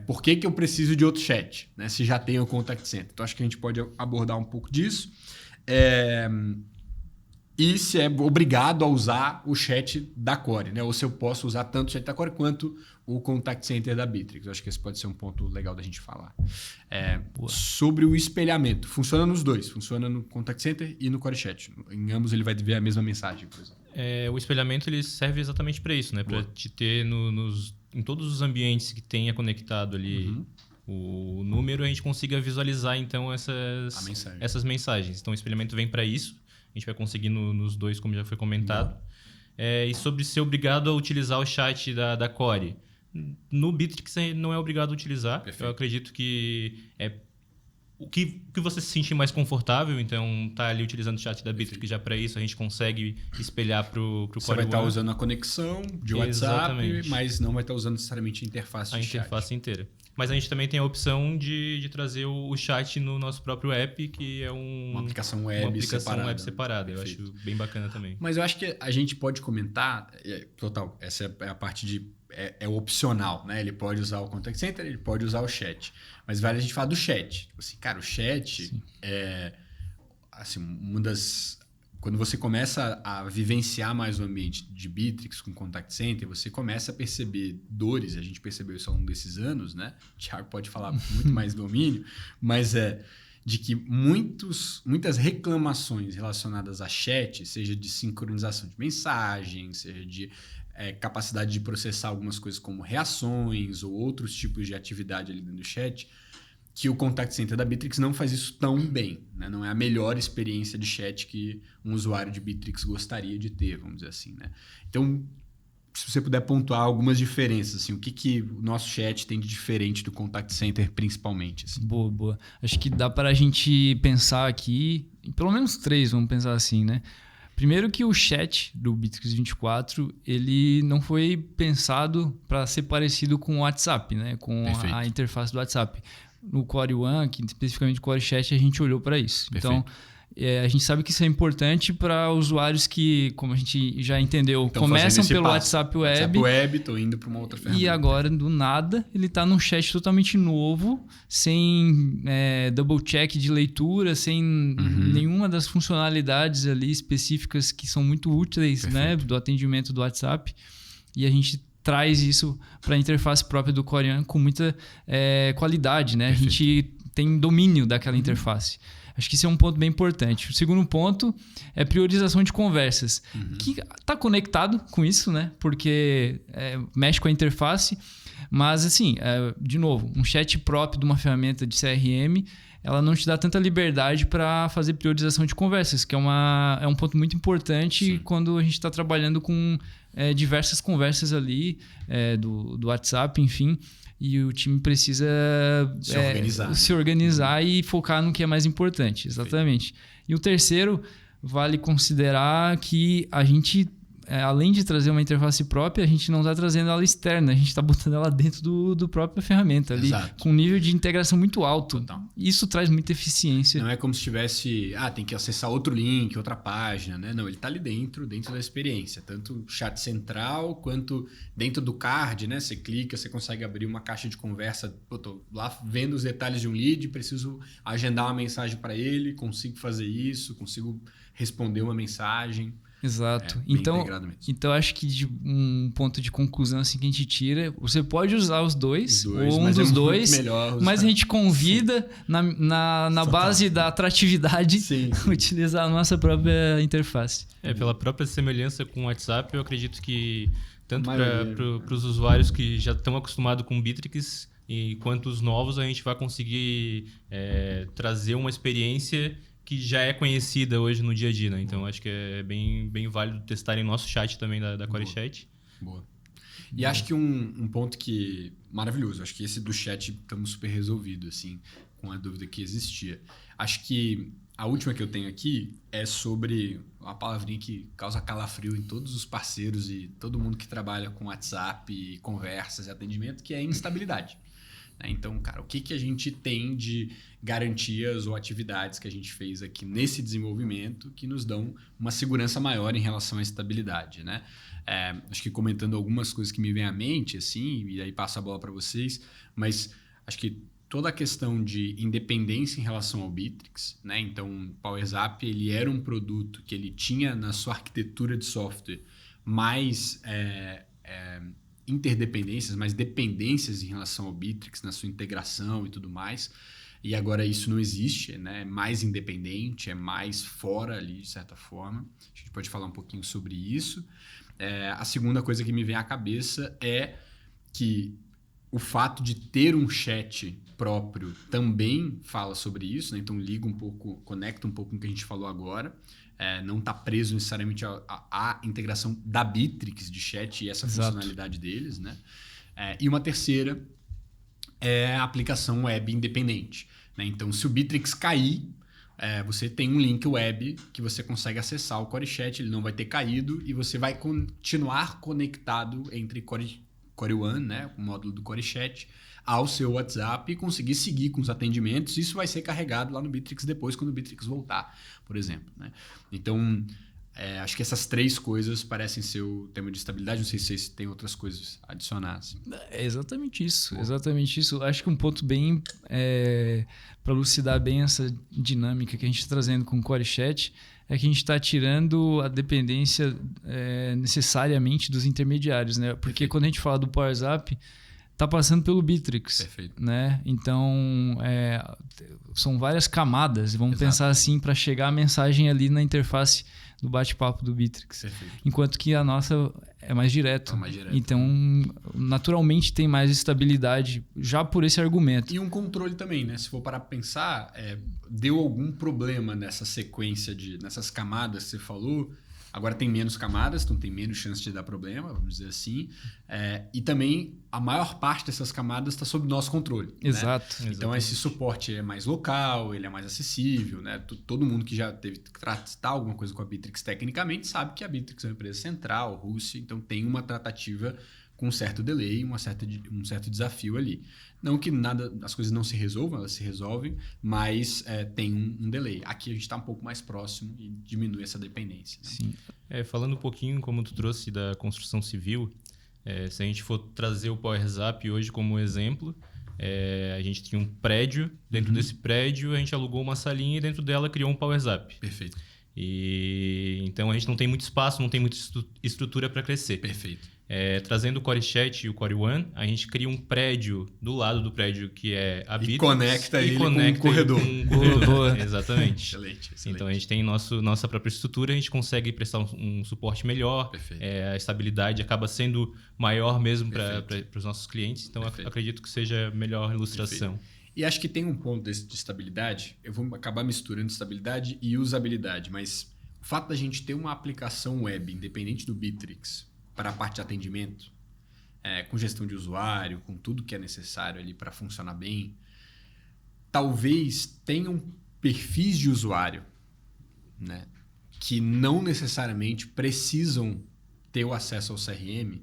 por que eu preciso de outro chat, né? Se já tem o Contact Center. Então, acho que a gente pode abordar um pouco disso. E se é obrigado a usar o chat da Core, né? Ou se eu posso usar tanto o chat da Core quanto o Contact Center da Bittrex. Eu acho que esse pode ser um ponto legal da gente falar. Sobre o espelhamento. Funciona nos dois. Funciona no Contact Center e no Core Chat. Em ambos ele vai ver a mesma mensagem, por exemplo. O espelhamento ele serve exatamente para isso, né? Para te ter em todos os ambientes que tenha conectado ali o número, a gente consiga visualizar então essas mensagens. Então o espelhamento vem para isso. A gente vai conseguir nos dois, como já foi comentado. E sobre ser obrigado a utilizar o chat da Core. No Bittrex não é obrigado a utilizar. Perfeito. Eu acredito que o que você se sentir mais confortável. Então, tá ali utilizando o chat da Bitrix, já para isso a gente consegue espelhar para o Core One. Você vai estar usando a conexão de WhatsApp, mas não vai estar usando necessariamente a interface de chat. A interface inteira. Mas a gente também tem a opção de trazer o chat no nosso próprio app, que é uma aplicação web separada. Eu acho bem bacana também. Mas eu acho que a gente pode comentar, total, essa é a parte de... É opcional, né? Ele pode usar o contact center, ele pode usar o chat. Mas vale a gente falar do chat. Assim, cara, o chat Sim. é... Assim, uma das... Quando você começa a vivenciar mais o ambiente de Bitrix com contact center, você começa a perceber dores. A gente percebeu isso ao longo desses anos, né? O Thiago pode falar muito mais domínio, mas de que muitas reclamações relacionadas a chat, seja de sincronização de mensagens, seja de capacidade de processar algumas coisas como reações ou outros tipos de atividade ali dentro do chat, que o contact center da Bitrix não faz isso tão bem, né? Não é a melhor experiência de chat que um usuário de Bitrix gostaria de ter, vamos dizer assim, né? Então, se você puder pontuar algumas diferenças, assim, o que o nosso chat tem de diferente do contact center, principalmente? Assim. Boa. Acho que dá para a gente pensar aqui, em pelo menos 3, vamos pensar assim, né? Primeiro que o chat do Bitrix 24, ele não foi pensado para ser parecido com o WhatsApp, né? Com a interface do WhatsApp. No Core One, que especificamente o Core Chat, a gente olhou para isso. Perfeito. Então, a gente sabe que isso é importante para usuários que, como a gente já entendeu, então, começam pelo WhatsApp Web, estão indo para uma outra ferramenta. E agora, do nada, ele está num chat totalmente novo, sem double check de leitura, sem nenhuma das funcionalidades ali específicas que são muito úteis, né, do atendimento do WhatsApp. E a gente traz isso para a interface própria do Core One com muita qualidade, né? Perfeito. A gente tem domínio daquela interface. Acho que isso é um ponto bem importante. O segundo ponto é priorização de conversas, que está conectado com isso, né? Porque mexe com a interface, mas assim, de novo, um chat próprio de uma ferramenta de CRM, ela não te dá tanta liberdade para fazer priorização de conversas, que é um ponto muito importante Sim. quando a gente está trabalhando com diversas conversas ali do WhatsApp, enfim, e o time precisa se organizar e focar no que é mais importante, exatamente. E o terceiro, vale considerar que a gente, além de trazer uma interface própria, a gente não está trazendo ela externa, a gente está botando ela dentro do própria ferramenta ali, Exato. Com um nível de integração muito alto. Total. Isso traz muita eficiência. Não é como se tivesse, tem que acessar outro link, outra página, né? Não, ele está ali dentro da experiência, tanto chat central quanto dentro do card, né? Você clica, você consegue abrir uma caixa de conversa, tô lá vendo os detalhes de um lead, preciso agendar uma mensagem para ele, consigo fazer isso, consigo responder uma mensagem. Exato. Então acho que de um ponto de conclusão assim que a gente tira, você pode usar os dois ou um dos dois, mas a gente convida na base da atratividade utilizar a nossa própria interface. Pela própria semelhança com o WhatsApp, eu acredito que tanto para os usuários que já estão acostumados com o Bitrix e quanto os novos, a gente vai conseguir trazer uma experiência que já é conhecida hoje no dia a dia, né? Então, acho que é bem válido testarem nosso chat também da Core Chat. Boa. E acho que um ponto que... Maravilhoso. Acho que esse do chat estamos super resolvido, assim, com a dúvida que existia. Acho que a última que eu tenho aqui é sobre uma palavrinha que causa calafrio em todos os parceiros e todo mundo que trabalha com WhatsApp, e conversas e atendimento, que é instabilidade. Então, cara, o que a gente tem de garantias ou atividades que a gente fez aqui nesse desenvolvimento que nos dão uma segurança maior em relação à estabilidade, né? Acho que comentando algumas coisas que me vêm à mente, assim, e aí passo a bola para vocês, mas acho que toda a questão de independência em relação ao Bitrix, né? Então, o PowerZap, ele era um produto que ele tinha na sua arquitetura de software mais... interdependências, mas dependências em relação ao Bitrix, na sua integração e tudo mais. E agora isso não existe, né? É mais independente, é mais fora ali, de certa forma. A gente pode falar um pouquinho sobre isso. A segunda coisa que me vem à cabeça é que o fato de ter um chat próprio também fala sobre isso, né? Então liga um pouco, conecta um pouco com o que a gente falou agora. Não está preso necessariamente à integração da Bitrix de chat e essa Exato. funcionalidade deles, né? E uma terceira é a aplicação web independente. né? Então, se o Bittrex cair, você tem um link web que você consegue acessar o CoreChat, ele não vai ter caído e você vai continuar conectado entre Core One, né, o módulo do CoreChat, ao seu WhatsApp e conseguir seguir com os atendimentos. Isso vai ser carregado lá no Bittrex depois, quando o Bittrex voltar, por exemplo, né? Então, acho que essas 3 coisas parecem ser o tema de estabilidade. Não sei se vocês têm outras coisas adicionadas. É exatamente isso, exatamente isso. Acho que um ponto bem para elucidar bem essa dinâmica que a gente está trazendo com o CoreChat é que a gente está tirando a dependência necessariamente dos intermediários, né? Porque Perfeito. Quando a gente fala do PowerZap, está passando pelo Bittrex. Perfeito. Né? Então, são várias camadas, vamos Exato. pensar assim, para chegar a mensagem ali na interface do bate-papo do Bittrex. Perfeito. Enquanto que a nossa é mais direto. Então, naturalmente tem mais estabilidade já por esse argumento. E um controle também, né? Se for parar para pensar, deu algum problema nessa sequência, nessas camadas que você falou, agora tem menos camadas, então tem menos chance de dar problema, vamos dizer assim. E também a maior parte dessas camadas está sob nosso controle. Exato. Né? Então esse suporte é mais local, ele é mais acessível. Né? Todo mundo que já teve que tratar alguma coisa com a Bittrex tecnicamente sabe que a Bittrex é uma empresa central, Rússia, então tem uma tratativa com um certo delay, um certo desafio ali. Não que as coisas não se resolvam, elas se resolvem, mas tem um delay. Aqui a gente está um pouco mais próximo e diminui essa dependência. Né? Sim. Falando um pouquinho, como tu trouxe da construção civil, se a gente for trazer o PowerZap hoje como exemplo, a gente tinha um prédio, dentro desse prédio a gente alugou uma salinha e dentro dela criou um PowerZap. Perfeito. E então a gente não tem muito espaço, não tem muita estrutura para crescer. Perfeito. Trazendo o CoreChat e o Core One, a gente cria um prédio do lado do prédio que é a Bittrex. E conecta ele com um corredor. Boa. Exatamente. Excelente. Então a gente tem nossa própria estrutura, a gente consegue prestar um suporte melhor. A estabilidade acaba sendo maior mesmo para os nossos clientes. Então acredito que seja a melhor ilustração. Perfeito. E acho que tem um ponto de estabilidade, eu vou acabar misturando estabilidade e usabilidade, mas o fato da gente ter uma aplicação web independente do Bittrex para a parte de atendimento, com gestão de usuário, com tudo que é necessário ali para funcionar bem, talvez tenham perfis de usuário, né, que não necessariamente precisam ter o acesso ao CRM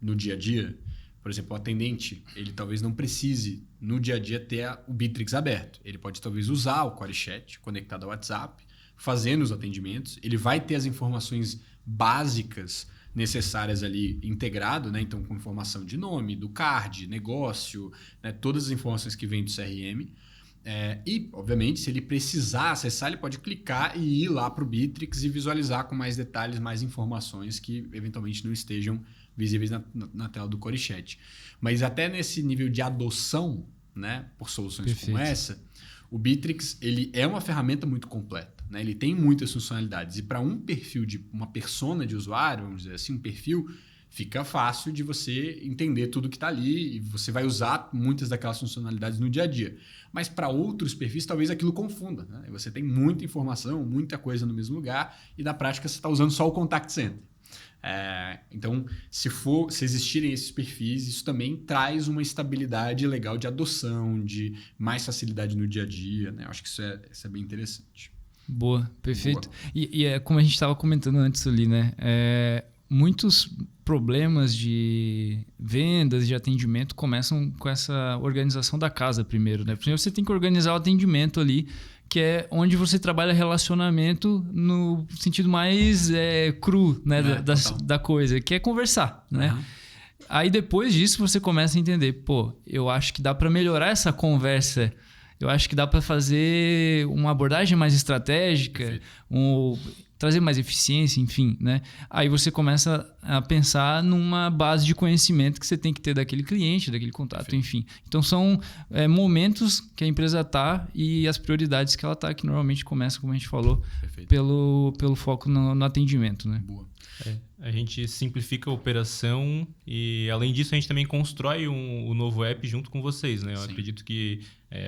no dia a dia. Por exemplo, o atendente, ele talvez não precise no dia a dia ter o Bittrex aberto. Ele pode talvez usar o CoreChat conectado ao WhatsApp, fazendo os atendimentos. Ele vai ter as informações básicas necessárias ali integrado, né? Então com informação de nome, do card, negócio, né? Todas as informações que vêm do CRM. E, obviamente, se ele precisar acessar, ele pode clicar e ir lá para o Bittrex e visualizar com mais detalhes, mais informações que eventualmente não estejam visíveis na tela do CoreChat. Mas até nesse nível de adoção, né, por soluções Perfeito. como essa, o Bittrex ele é uma ferramenta muito completa. Né? Ele tem muitas funcionalidades. E para um perfil de uma persona de usuário, vamos dizer assim, um perfil, fica fácil de você entender tudo que está ali e você vai usar muitas daquelas funcionalidades no dia a dia. Mas para outros perfis, talvez aquilo confunda. Né? Você tem muita informação, muita coisa no mesmo lugar e na prática você está usando só o contact center. Então, se existirem esses perfis, isso também traz uma estabilidade legal de adoção, de mais facilidade no dia a dia. Né? Eu acho que isso é bem interessante. Boa, perfeito. Boa. E é como a gente estava comentando antes ali, né? Muitos problemas de vendas, de atendimento começam com essa organização da casa primeiro, né? Primeiro você tem que organizar o atendimento ali, que é onde você trabalha relacionamento no sentido mais cru, né, da coisa, que é conversar, né? Uhum. Aí depois disso você começa a entender, eu acho que dá para melhorar essa conversa, eu acho que dá para fazer uma abordagem mais estratégica, trazer mais eficiência, enfim, né? Aí você começa a pensar numa base de conhecimento que você tem que ter daquele cliente, daquele contato, Perfeito. Enfim. Então são momentos que a empresa está e as prioridades que ela está, que normalmente começa, como a gente falou, pelo foco no atendimento, né? Boa. A gente simplifica a operação e, além disso, a gente também constrói o novo app junto com vocês, né? Eu acredito que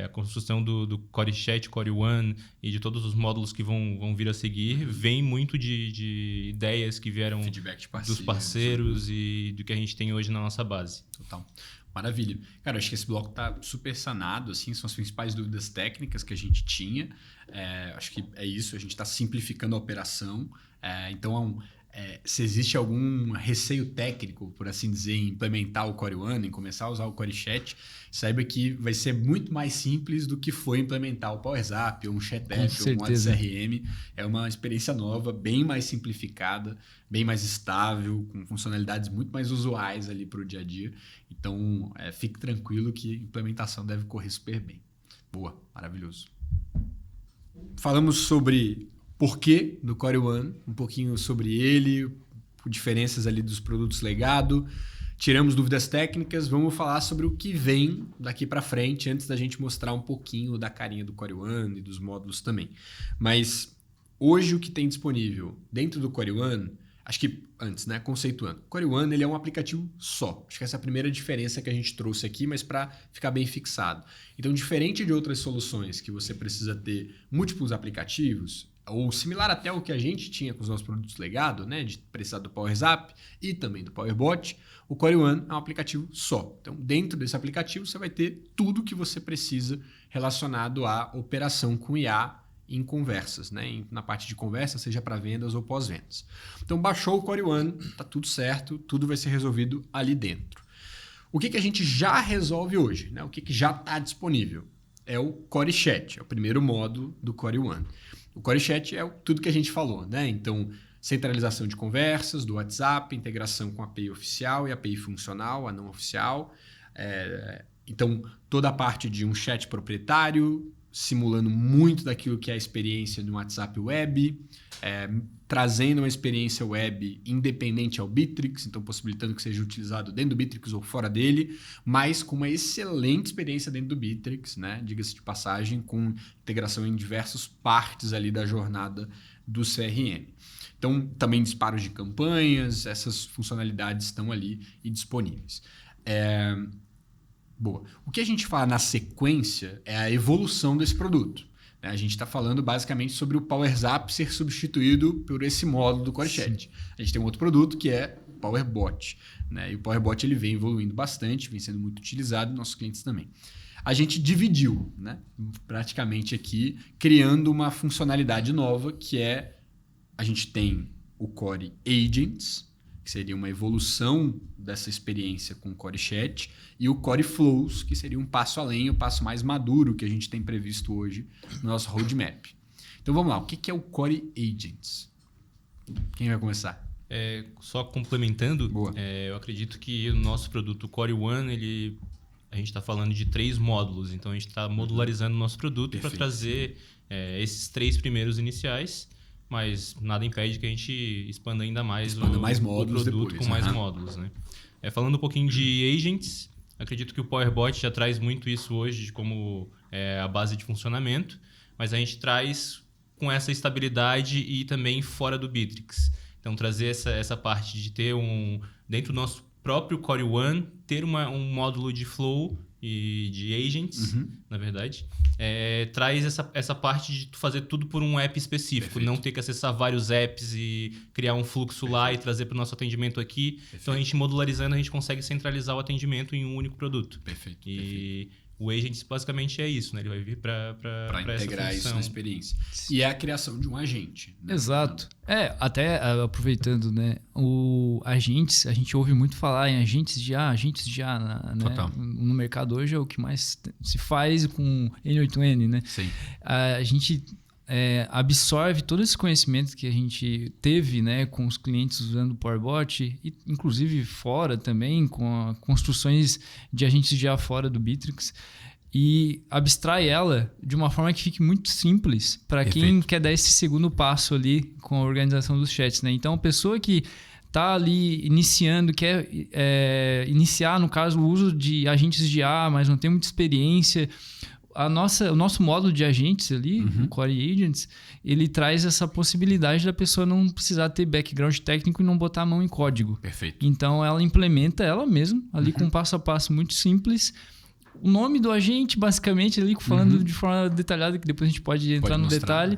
a construção do CoreChat, Core One e de todos os módulos que vão vir a seguir vem muito de ideias que vieram feedback de dos parceiros e do que a gente tem hoje na nossa base. Total. Maravilha. Cara, acho que esse bloco tá super sanado, assim, são as principais dúvidas técnicas que a gente tinha. Acho que é isso, a gente está simplificando a operação. Então, se existe algum receio técnico, por assim dizer, em implementar o Core One, em começar a usar o Core Chat, saiba que vai ser muito mais simples do que foi implementar o PowerZap, ou um ChatApp, ou um WhatsApp. É uma experiência nova, bem mais simplificada, bem mais estável, com funcionalidades muito mais usuais ali para o dia a dia. Então, fique tranquilo que a implementação deve correr super bem. Boa, maravilhoso. Falamos sobre porquê do Core One, um pouquinho sobre ele, diferenças ali dos produtos legado. Tiramos dúvidas técnicas, vamos falar sobre o que vem daqui para frente, antes da gente mostrar um pouquinho da carinha do Core One e dos módulos também. Mas hoje o que tem disponível dentro do Core One, acho que antes, né, conceituando, o Core One ele é um aplicativo só. Acho que essa é a primeira diferença que a gente trouxe aqui, mas para ficar bem fixado. Então, diferente de outras soluções que você precisa ter múltiplos aplicativos, ou similar até ao que a gente tinha com os nossos produtos legado, né, de precisar do PowerZap e também do PowerBot, o Core One é um aplicativo só. Então, dentro desse aplicativo, você vai ter tudo que você precisa relacionado à operação com IA em conversas, né, na parte de conversa, seja para vendas ou pós-vendas. Então, baixou o Core One, tá tudo certo, tudo vai ser resolvido ali dentro. O que a gente já resolve hoje, né? O que já está disponível? É o Core Chat, é o primeiro módulo do Core One. O Core Chat é tudo que a gente falou, né? Então, centralização de conversas do WhatsApp, integração com a API oficial e a API funcional, a não oficial. Então, toda a parte de um chat proprietário, simulando muito daquilo que é a experiência do WhatsApp Web, trazendo uma experiência web independente ao Bittrex, então possibilitando que seja utilizado dentro do Bittrex ou fora dele, mas com uma excelente experiência dentro do Bittrex, né? Diga-se de passagem, com integração em diversas partes ali da jornada do CRM. Então, também disparos de campanhas, essas funcionalidades estão ali e disponíveis. Boa. O que a gente fala na sequência é a evolução desse produto. A gente está falando basicamente sobre o PowerZap ser substituído por esse módulo do Core Chat. A gente tem um outro produto que é o PowerBot, né? E o PowerBot ele vem evoluindo bastante, vem sendo muito utilizado, nossos clientes também. A gente dividiu, né, praticamente aqui, criando uma funcionalidade nova que a gente tem o Core Agents, que seria uma evolução dessa experiência com o Core Chat, e o Core Flows, que seria um passo além, o passo mais maduro que a gente tem previsto hoje no nosso roadmap. Então vamos lá, o que é o Core Agents? Quem vai começar? Só complementando, eu acredito que o nosso produto Core One, a gente está falando de 3 módulos, então a gente está modularizando o nosso produto para trazer esses 3 primeiros iniciais, mas nada impede que a gente expanda ainda mais o produto depois, com mais módulos, né? Falando um pouquinho de agents, acredito que o PowerBot já traz muito isso hoje de como a base de funcionamento, mas a gente traz com essa estabilidade e também fora do Bittrex. Então, trazer essa parte de ter dentro do nosso próprio Core One, ter um módulo de flow e de agents, na verdade, traz essa parte de fazer tudo por um app específico. Perfeito. Não ter que acessar vários apps e criar um fluxo lá e trazer para o nosso atendimento aqui. Perfeito. Então, a gente modularizando, a gente consegue centralizar o atendimento em um único produto. Perfeito. O Agents basicamente é isso, né? Ele vai vir para integrar isso na experiência. E é a criação de um agente. Né? Exato. Até aproveitando, né? O agentes, a gente ouve muito falar em agentes de IA, né? Total. No mercado hoje é o que mais se faz com N8N, né? Sim. A gente absorve todo esse conhecimento que a gente teve, né, com os clientes usando o PowerBot, e inclusive fora também, com construções de agentes de IA fora do Bittrex, e abstrai ela de uma forma que fique muito simples para quem quer dar esse segundo passo ali com a organização dos chats, né? Então, a pessoa que está ali iniciando, quer iniciar, no caso, o uso de agentes de IA, mas não tem muita experiência, o nosso módulo de agentes ali, o Core Agents, ele traz essa possibilidade da pessoa não precisar ter background técnico e não botar a mão em código. Perfeito. Então, ela implementa ela mesma, ali com um passo a passo muito simples. O nome do agente, basicamente, ali falando de forma detalhada, que depois a gente pode entrar no detalhe.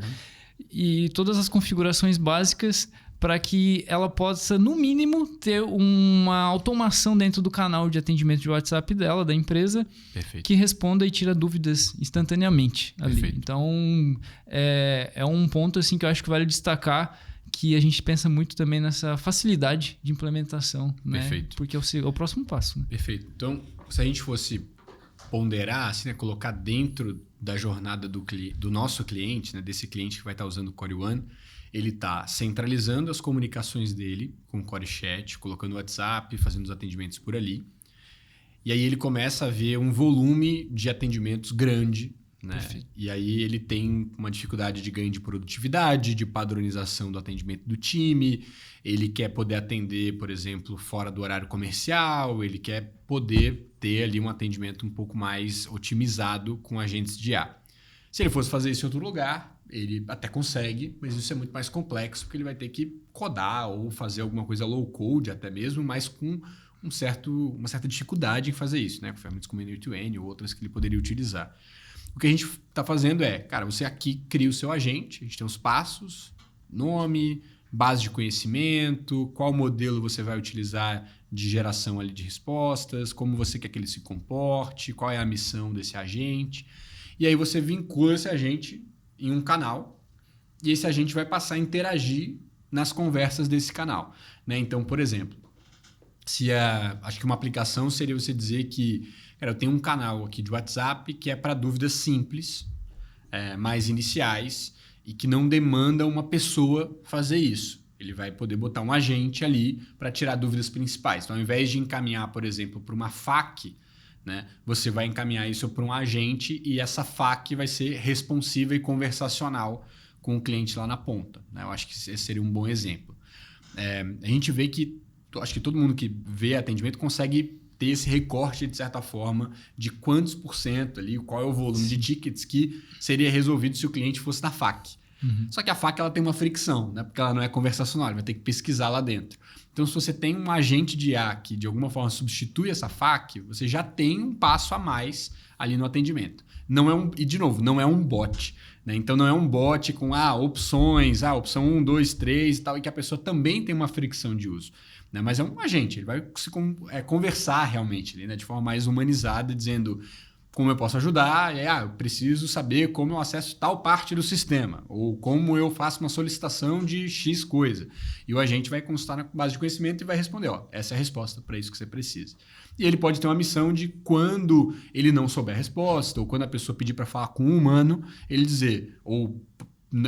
E todas as configurações básicas para que ela possa, no mínimo, ter uma automação dentro do canal de atendimento de WhatsApp dela, da empresa, Perfeito. que responda e tira dúvidas instantaneamente ali. Perfeito. Então, é um ponto assim, que eu acho que vale destacar, que a gente pensa muito também nessa facilidade de implementação, né? Perfeito. Porque é o próximo passo. Né? Perfeito. Então, se a gente fosse ponderar, assim, né, colocar dentro da jornada do nosso cliente, né, desse cliente que vai estar usando o Core One, ele está centralizando as comunicações dele com o Core Chat, colocando o WhatsApp, fazendo os atendimentos por ali. E aí ele começa a ver um volume de atendimentos grande, né? Perfeito. E aí ele tem uma dificuldade de ganho de produtividade, de padronização do atendimento do time. Ele quer poder atender, por exemplo, fora do horário comercial. Ele quer poder ter ali um atendimento um pouco mais otimizado com agentes de IA. Se ele fosse fazer isso em outro lugar, ele até consegue, mas isso é muito mais complexo, porque ele vai ter que codar ou fazer alguma coisa low code até mesmo, mas com uma certa dificuldade em fazer isso, né? Com ferramentas como N8N ou outras que ele poderia utilizar. O que a gente está fazendo é, cara, você aqui cria o seu agente, a gente tem os passos, nome, base de conhecimento, qual modelo você vai utilizar de geração ali de respostas, como você quer que ele se comporte, qual é a missão desse agente. E aí você vincula esse agente em um canal e esse agente vai passar a interagir nas conversas desse canal, né? Então, por exemplo, acho que uma aplicação seria você dizer que, cara, eu tenho um canal aqui de WhatsApp que é para dúvidas simples, mais iniciais e que não demanda uma pessoa fazer isso. Ele vai poder botar um agente ali para tirar dúvidas principais. Então, ao invés de encaminhar, por exemplo, para uma FAQ, né, você vai encaminhar isso para um agente e essa FAQ vai ser responsiva e conversacional com o cliente lá na ponta, né? Eu acho que esse seria um bom exemplo. A gente vê que, acho que todo mundo que vê atendimento consegue ter esse recorte, de certa forma, de quantos por cento ali, qual é o volume de tickets que seria resolvido se o cliente fosse na FAQ. Uhum. Só que a FAQ ela tem uma fricção, né? Porque ela não é conversacional, ele vai ter que pesquisar lá dentro. Então, se você tem um agente de IA que de alguma forma substitui essa FAQ, você já tem um passo a mais ali no atendimento. E de novo, não é um bot, né? Então não é um bot com opções, opção 1, 2, 3 e tal, e que a pessoa também tem uma fricção de uso, né? Mas é um agente, ele vai conversar realmente ali, né? De forma mais humanizada, dizendo como eu posso ajudar, eu preciso saber como eu acesso tal parte do sistema, ou como eu faço uma solicitação de X coisa. E o agente vai consultar na base de conhecimento e vai responder, essa é a resposta para isso que você precisa. E ele pode ter uma missão de quando ele não souber a resposta, ou quando a pessoa pedir para falar com um humano, ele dizer, ou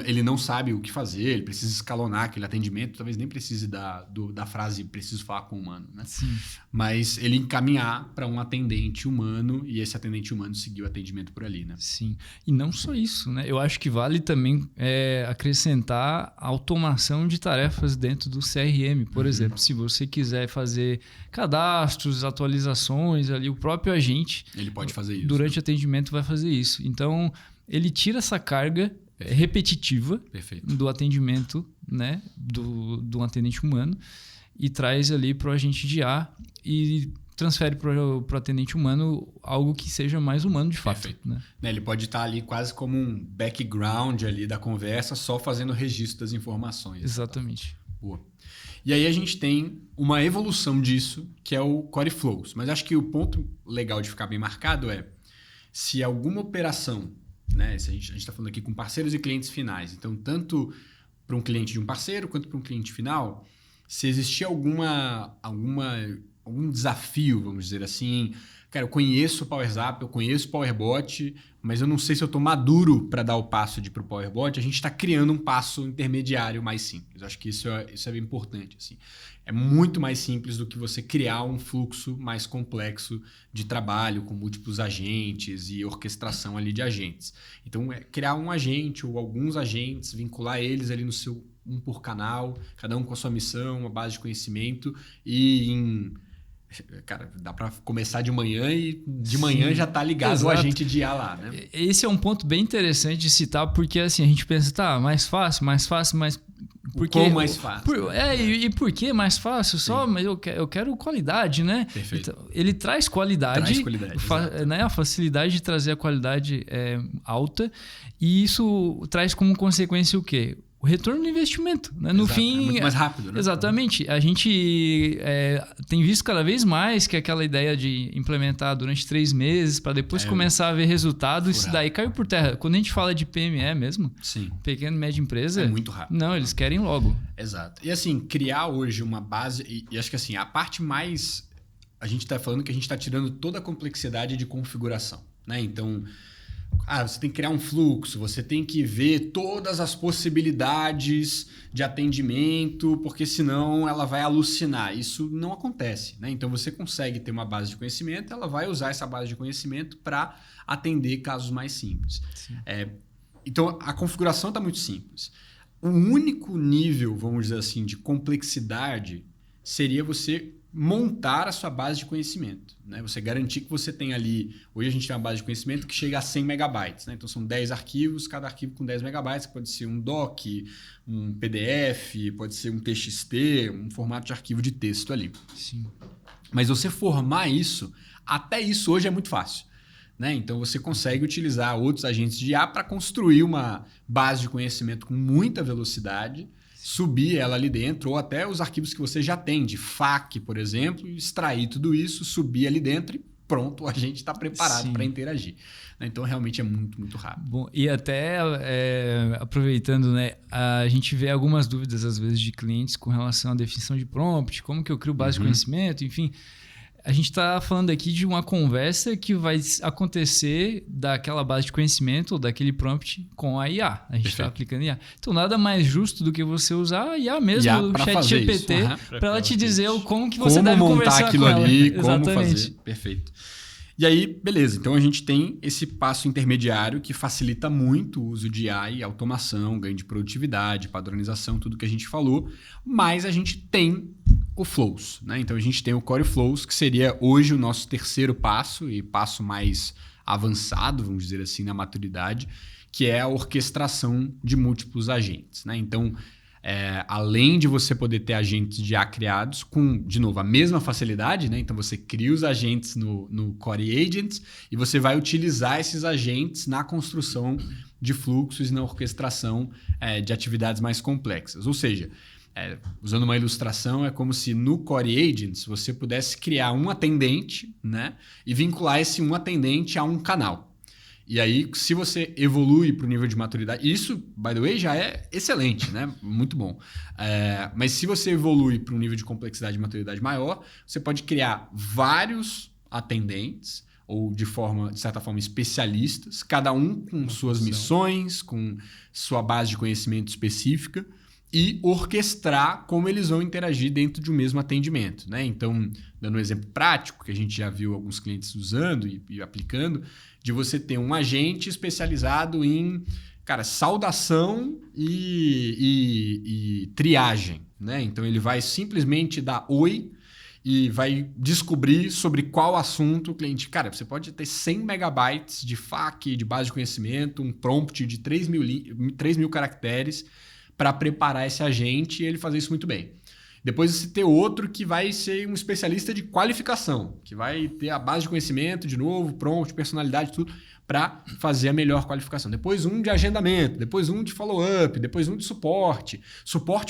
ele não sabe o que fazer, ele precisa escalonar aquele atendimento, talvez nem precise da frase preciso falar com um humano, né? Sim. Mas ele encaminhar para um atendente humano e esse atendente humano seguir o atendimento por ali, né? Sim. E não só isso, né? Eu acho que vale também acrescentar a automação de tarefas dentro do CRM, por exemplo. Se você quiser fazer cadastros, atualizações ali, o próprio agente... Ele pode fazer isso. Durante o atendimento vai fazer isso. Então, ele tira essa carga repetitiva Perfeito. do atendimento, né, do atendente humano e traz ali para o agente de IA e transfere para o atendente humano algo que seja mais humano de fato. Perfeito. Né? Ele pode estar ali quase como um background ali da conversa, só fazendo registro das informações. Exatamente. Boa. E aí a gente tem uma evolução disso, que é o Core Flows. Mas acho que o ponto legal de ficar bem marcado é se alguma operação, né? A gente está falando aqui com parceiros e clientes finais. Então, tanto para um cliente de um parceiro quanto para um cliente final, se existir algum desafio, vamos dizer assim, cara, eu conheço o PowerZap, eu conheço o PowerBot, mas eu não sei se eu estou maduro para dar o passo de ir para o PowerBot, a gente está criando um passo intermediário mais simples. Eu acho que isso é bem importante. Assim. É muito mais simples do que você criar um fluxo mais complexo de trabalho com múltiplos agentes e orquestração ali de agentes. Então, criar um agente ou alguns agentes, vincular eles ali no seu um por canal, cada um com a sua missão, uma base de conhecimento e cara, dá para começar de manhã e de manhã já tá ligado. Exato. O agente de IA lá, né? Esse é um ponto bem interessante de citar, porque assim, a gente pensa, mais fácil, mas... Como mais fácil? E por que mais fácil? Só, mas eu quero qualidade, né? Perfeito. Então, ele traz qualidade, né? A facilidade de trazer a qualidade alta, e isso traz como consequência o quê? o retorno do investimento, né? No fim, é muito mais rápido, né? Exatamente. A gente tem visto cada vez mais que aquela ideia de implementar durante 3 meses para depois começar a ver resultado, isso daí caiu por terra. Quando a gente fala de PME mesmo, Sim. pequena e média empresa, é muito rápido. Não, eles querem logo. Exato. E assim, criar hoje uma base, e acho que assim, a parte mais, a gente está falando que a gente está tirando toda a complexidade de configuração, né? Então, você tem que criar um fluxo, você tem que ver todas as possibilidades de atendimento, porque senão ela vai alucinar. Isso não acontece, né? Então você consegue ter uma base de conhecimento, ela vai usar essa base de conhecimento para atender casos mais simples. Então a configuração está muito simples. O único nível, vamos dizer assim, de complexidade seria você montar a sua base de conhecimento, né? Você garantir que você tem ali... Hoje a gente tem uma base de conhecimento que chega a 100 megabytes, né? Então são 10 arquivos, cada arquivo com 10 megabytes, que pode ser um doc, um PDF, pode ser um TXT, um formato de arquivo de texto ali. Sim. Mas você formar isso, até isso hoje é muito fácil, né? Então você consegue utilizar outros agentes de IA para construir uma base de conhecimento com muita velocidade, subir ela ali dentro, ou até os arquivos que você já tem, de FAQ, por exemplo, extrair tudo isso, subir ali dentro e pronto, a gente está preparado para interagir. Então, realmente é muito, muito rápido. Bom, e até aproveitando, né, a gente vê algumas dúvidas, às vezes, de clientes com relação à definição de prompt, como que eu crio base de conhecimento, enfim... A gente está falando aqui de uma conversa que vai acontecer daquela base de conhecimento ou daquele prompt com a IA. A gente está aplicando IA. Então, nada mais justo do que você usar a IA mesmo, o ChatGPT, para ela te dizer como que você deve conversar aquilo com ela. Ali, como fazer. Perfeito. E aí, beleza. Então, a gente tem esse passo intermediário que facilita muito o uso de IA e automação, ganho de produtividade, padronização, tudo que a gente falou. Mas a gente tem o Flows, né? Então, a gente tem o Core Flows, que seria hoje o nosso terceiro passo e passo mais avançado, vamos dizer assim, na maturidade, que é a orquestração de múltiplos agentes, né? Então, além de você poder ter agentes de IA criados com, de novo, a mesma facilidade, né? Então você cria os agentes no Core Agents e você vai utilizar esses agentes na construção de fluxos e na orquestração de atividades mais complexas. Ou seja, usando uma ilustração, é como se no Core Agents você pudesse criar um atendente, né? E vincular esse um atendente a um canal. E aí, se você evolui para o nível de maturidade... Isso, by the way, já é excelente, né? Muito bom. Mas se você evolui para um nível de complexidade e maturidade maior, você pode criar vários atendentes ou, de certa forma, especialistas, cada um com suas missões, com sua base de conhecimento específica, e orquestrar como eles vão interagir dentro de um mesmo atendimento, né? Então, dando um exemplo prático, que a gente já viu alguns clientes usando e aplicando, de você ter um agente especializado em, saudação e triagem, né? Então, ele vai simplesmente dar oi e vai descobrir sobre qual assunto o cliente... você pode ter 100 megabytes de FAQ, de base de conhecimento, um prompt de 3 mil caracteres para preparar esse agente e ele fazer isso muito bem. Depois você ter outro que vai ser um especialista de qualificação, que vai ter a base de conhecimento, de novo, prompt, personalidade, tudo, para fazer a melhor qualificação. Depois um de agendamento, depois um de follow-up, depois um de suporte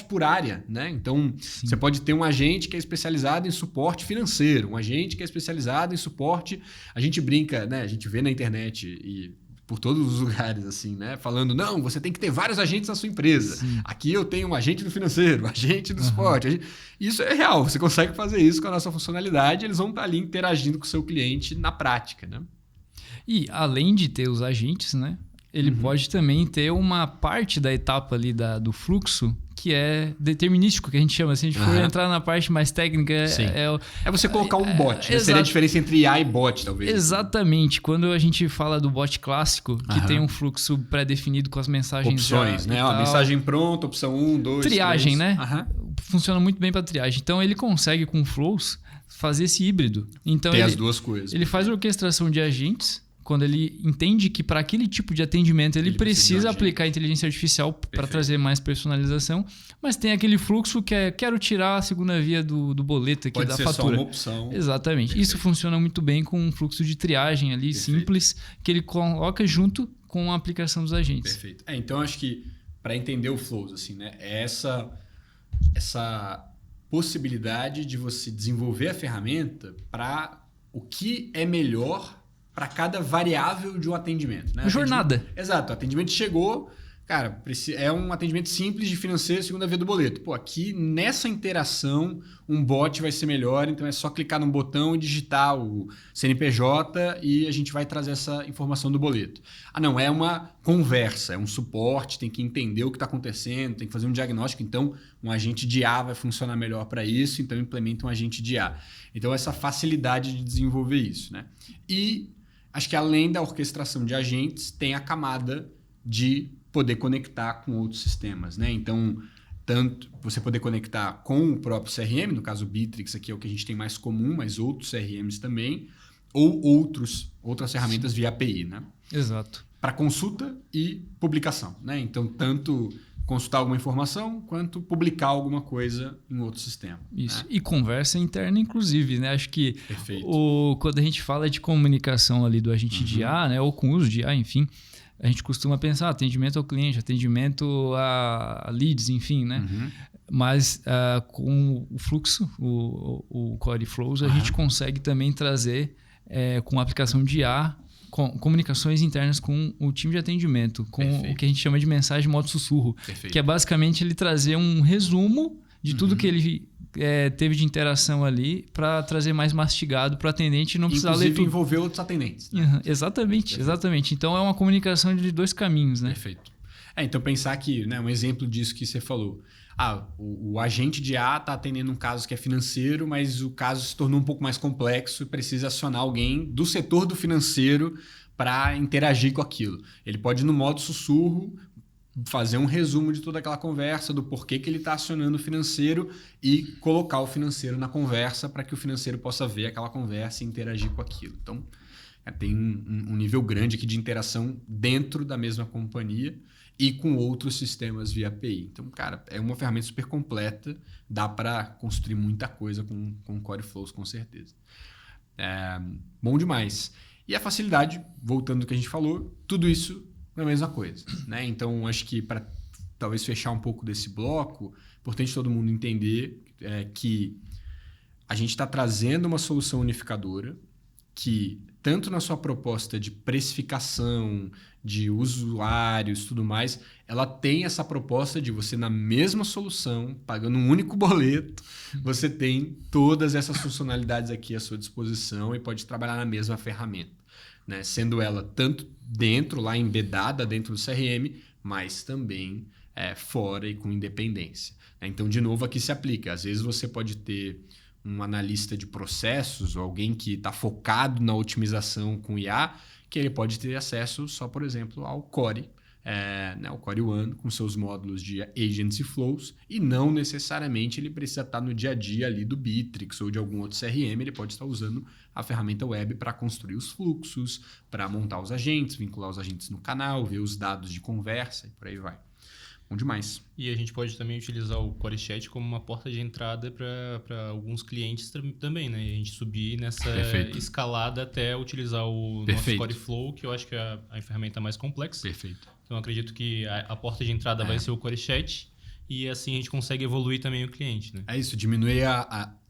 por área, né? Então, você pode ter um agente que é especializado em suporte financeiro, um agente que é especializado em suporte... A gente brinca, né? A gente vê na internet e... por todos os lugares, assim, né? Falando, não, você tem que ter vários agentes na sua empresa. Sim. Aqui eu tenho um agente do financeiro, um agente do suporte. Isso é real, você consegue fazer isso com a nossa funcionalidade, eles vão estar ali interagindo com o seu cliente na prática, né? E além de ter os agentes, né? Ele pode também ter uma parte da etapa ali do fluxo que é determinístico, que a gente chama. Se a gente for entrar na parte mais técnica... É você colocar um bot. Né? Seria a diferença entre IA e bot, talvez. Exatamente. Quando a gente fala do bot clássico, que tem um fluxo pré-definido com as mensagens... Opções, né? Mensagem pronta, opção 1, 2, triagem, 3. Né? Funciona muito bem para triagem. Então, ele consegue, com Flows, fazer esse híbrido. Então, tem as duas coisas. Ele faz a orquestração de agentes... Quando ele entende que para aquele tipo de atendimento ele precisa aplicar inteligência artificial para trazer mais personalização, mas tem aquele fluxo que é quero tirar a segunda via do boleto aqui, da fatura. Pode ser só uma opção. Exatamente. Perfeito. Isso funciona muito bem com um fluxo de triagem ali simples que ele coloca junto com a aplicação dos agentes. Perfeito. Então acho que para entender o Flows, assim, né? É essa possibilidade de você desenvolver a ferramenta para o que é melhor para cada variável de um atendimento. Né? Jornada. Exato. O atendimento chegou, cara, é um atendimento simples de financeiro segunda via do boleto. Pô, aqui nessa interação um bot vai ser melhor, então é só clicar num botão e digitar o CNPJ e a gente vai trazer essa informação do boleto. Ah, não, é uma conversa, é um suporte, tem que entender o que está acontecendo, tem que fazer um diagnóstico, então um agente de IA vai funcionar melhor para isso, então implementa um agente de IA. Então essa facilidade de desenvolver isso, né? E acho que além da orquestração de agentes, tem a camada de poder conectar com outros sistemas, né? Então, tanto você poder conectar com o próprio CRM, no caso o Bitrix aqui é o que a gente tem mais comum, mas outros CRMs também, ou outras ferramentas via API, né? Exato. Para consulta e publicação, né? Então, tanto consultar alguma informação quanto publicar alguma coisa em outro sistema. Isso. Né? E conversa interna, inclusive, né? Acho que Perfeito. quando a gente fala de comunicação ali do agente de IA, né? Ou com uso de IA, enfim, a gente costuma pensar atendimento ao cliente, atendimento a leads, enfim, né? Mas com o fluxo, o Core Flows, a gente consegue também trazer com a aplicação de IA comunicações internas com o time de atendimento, com o que a gente chama de mensagem modo sussurro, que é basicamente ele trazer um resumo de tudo que ele teve de interação ali para trazer mais mastigado para o atendente e não precisar ler tudo. Envolver outros atendentes. Né? Exatamente. Então é uma comunicação de dois caminhos, né? Perfeito. Então pensar que, né, um exemplo disso que você falou. O agente de IA está atendendo um caso que é financeiro, mas o caso se tornou um pouco mais complexo e precisa acionar alguém do setor do financeiro para interagir com aquilo. Ele pode, no modo sussurro, fazer um resumo de toda aquela conversa, do porquê que ele está acionando o financeiro e colocar o financeiro na conversa para que o financeiro possa ver aquela conversa e interagir com aquilo. Então, tem um nível grande aqui de interação dentro da mesma companhia e com outros sistemas via API. Então, cara, é uma ferramenta super completa, dá para construir muita coisa com o Core Flows, com certeza. Bom demais. E a facilidade, voltando ao que a gente falou, tudo isso é a mesma coisa. Né? Então, acho que para talvez fechar um pouco desse bloco, é importante todo mundo entender que a gente está trazendo uma solução unificadora que, tanto na sua proposta de precificação, de usuários, tudo mais, ela tem essa proposta de você, na mesma solução, pagando um único boleto, você tem todas essas funcionalidades aqui à sua disposição e pode trabalhar na mesma ferramenta, né? Sendo ela tanto dentro, lá embedada dentro do CRM, mas também fora e com independência. Então, de novo, aqui se aplica. Às vezes você pode ter um analista de processos ou alguém que está focado na otimização com IA, que ele pode ter acesso só, por exemplo, ao Core, o Core One, com seus módulos de Agents e Flows, e não necessariamente ele precisa estar no dia a dia ali do Bitrix ou de algum outro CRM, ele pode estar usando a ferramenta web para construir os fluxos, para montar os agentes, vincular os agentes no canal, ver os dados de conversa e por aí vai. Bom demais. E a gente pode também utilizar o Core Chat como uma porta de entrada para alguns clientes também, né? E a gente subir nessa escalada até utilizar o nosso Core Flow, que eu acho que é a ferramenta mais complexa. Perfeito. Então, eu acredito que a porta de entrada vai ser o Core Chat e assim a gente consegue evoluir também o cliente, né? É isso, diminuir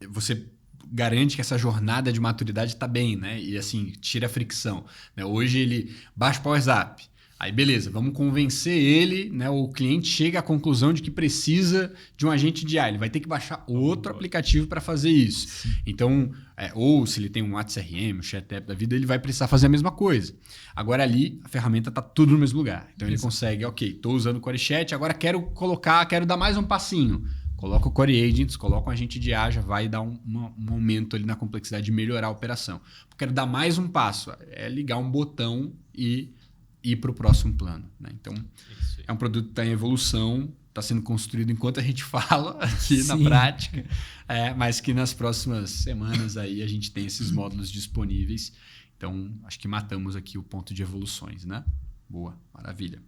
você garante que essa jornada de maturidade está bem, né? E assim, tira a fricção. Né? Hoje ele baixa o WhatsApp. Aí, beleza, vamos convencer ele, né? O cliente chega à conclusão de que precisa de um agente de IA. Ele vai ter que baixar outro aplicativo para fazer isso. Sim. Então, ou se ele tem um WhatsApp CRM, um Chat App da vida, ele vai precisar fazer a mesma coisa. Agora ali, a ferramenta está tudo no mesmo lugar. Então, ele consegue, estou usando o Core Chat, agora quero dar mais um passinho. Coloca o Core Agents, coloca um agente de IA, já vai dar um aumento ali na complexidade de melhorar a operação. Quero dar mais um passo, ligar um botão e ir para o próximo plano. Né? Então, é um produto que está em evolução, está sendo construído enquanto a gente fala aqui na prática, mas que nas próximas semanas aí a gente tem esses módulos disponíveis. Então, acho que matamos aqui o ponto de evoluções. Né? Boa, maravilha.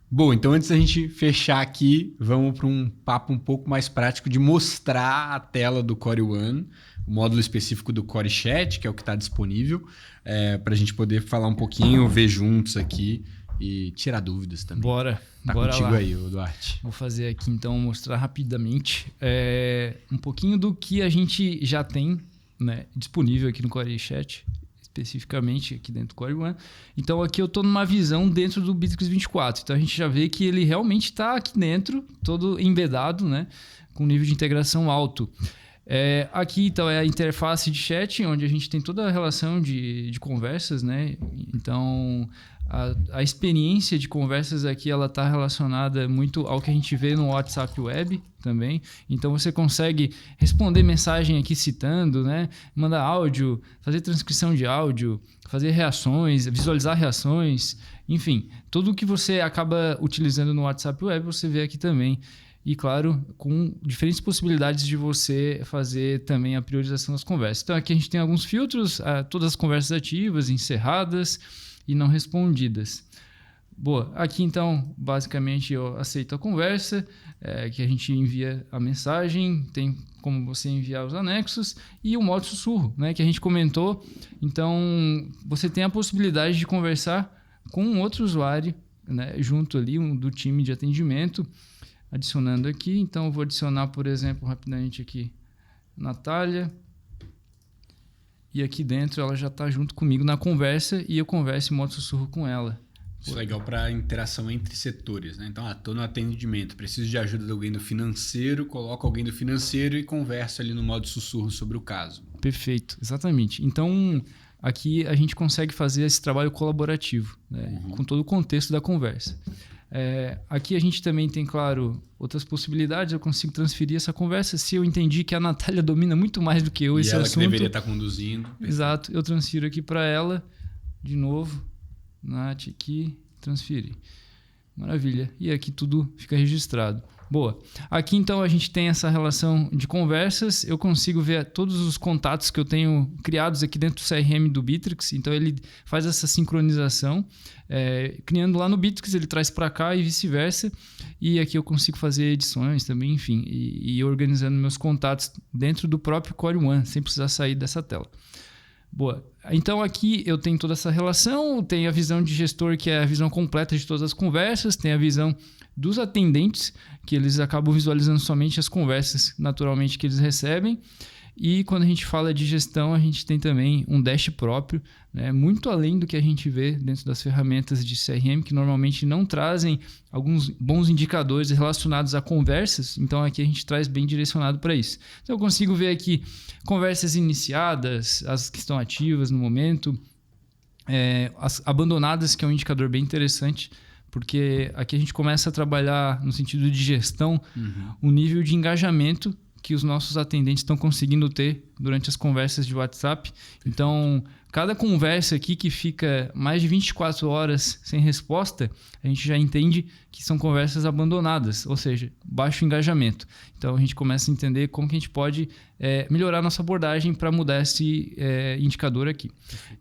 Bom, então antes da gente fechar aqui, vamos para um papo um pouco mais prático de mostrar a tela do Core One, o módulo específico do Core Chat, que é o que está disponível, para a gente poder falar um pouquinho, ver juntos aqui e tirar dúvidas também. Bora. Tá bora contigo lá. aí, Duarte. Vou fazer aqui então, mostrar rapidamente um pouquinho do que a gente já tem, né, disponível aqui no Core Chat, especificamente aqui dentro do Core One. Então aqui eu estou numa visão dentro do Bittrex 24. Então a gente já vê que ele realmente está aqui dentro, todo embedado, né, com nível de integração alto. Aqui então é a interface de chat, onde a gente tem toda a relação de conversas, né? Então a experiência de conversas aqui ela está relacionada muito ao que a gente vê no WhatsApp Web também. Então você consegue responder mensagem aqui citando, né? Mandar áudio, fazer transcrição de áudio, fazer reações, visualizar reações, enfim, tudo o que você acaba utilizando no WhatsApp Web você vê aqui também. E, claro, com diferentes possibilidades de você fazer também a priorização das conversas. Então, aqui a gente tem alguns filtros, todas as conversas ativas, encerradas e não respondidas. Boa, aqui então, basicamente, eu aceito a conversa, que a gente envia a mensagem, tem como você enviar os anexos e o modo sussurro, né, que a gente comentou. Então, você tem a possibilidade de conversar com um outro usuário, né, junto ali do time de atendimento, adicionando aqui. Então, eu vou adicionar, por exemplo, rapidamente aqui, Natália. E aqui dentro ela já está junto comigo na conversa e eu converso em modo sussurro com ela. Isso é legal para interação entre setores, né? Então, estou no atendimento, preciso de ajuda de alguém do financeiro, coloco alguém do financeiro e converso ali no modo sussurro sobre o caso. Perfeito, exatamente. Então, aqui a gente consegue fazer esse trabalho colaborativo, né? Com todo o contexto da conversa. Aqui a gente também tem, claro, outras possibilidades. Eu consigo transferir essa conversa. Se eu entendi que a Natália domina muito mais do que eu esse assunto... E ela que deveria estar conduzindo. Exato. Eu transfiro aqui para ela. De novo. Nath aqui. Transferir. Maravilha. E aqui tudo fica registrado. Boa. Aqui então a gente tem essa relação de conversas. Eu consigo ver todos os contatos que eu tenho criados aqui dentro do CRM do Bittrex. Então ele faz essa sincronização. Criando lá no Bittrex, ele traz para cá e vice-versa. E aqui eu consigo fazer edições também, enfim. E organizando meus contatos dentro do próprio Core One, sem precisar sair dessa tela. Boa. Então aqui eu tenho toda essa relação. Tenho a visão de gestor, que é a visão completa de todas as conversas. Tem a visão dos atendentes, que eles acabam visualizando somente as conversas naturalmente que eles recebem. E quando a gente fala de gestão, a gente tem também um dash próprio, né? Muito além do que a gente vê dentro das ferramentas de CRM, que normalmente não trazem alguns bons indicadores relacionados a conversas. Então aqui a gente traz bem direcionado para isso. Então eu consigo ver aqui conversas iniciadas, as que estão ativas no momento, as abandonadas, que é um indicador bem interessante, porque aqui a gente começa a trabalhar no sentido de gestão, o nível de engajamento que os nossos atendentes estão conseguindo ter durante as conversas de WhatsApp. Então, cada conversa aqui que fica mais de 24 horas sem resposta, a gente já entende que são conversas abandonadas, ou seja, baixo engajamento. Então, a gente começa a entender como que a gente pode melhorar a nossa abordagem para mudar esse indicador aqui.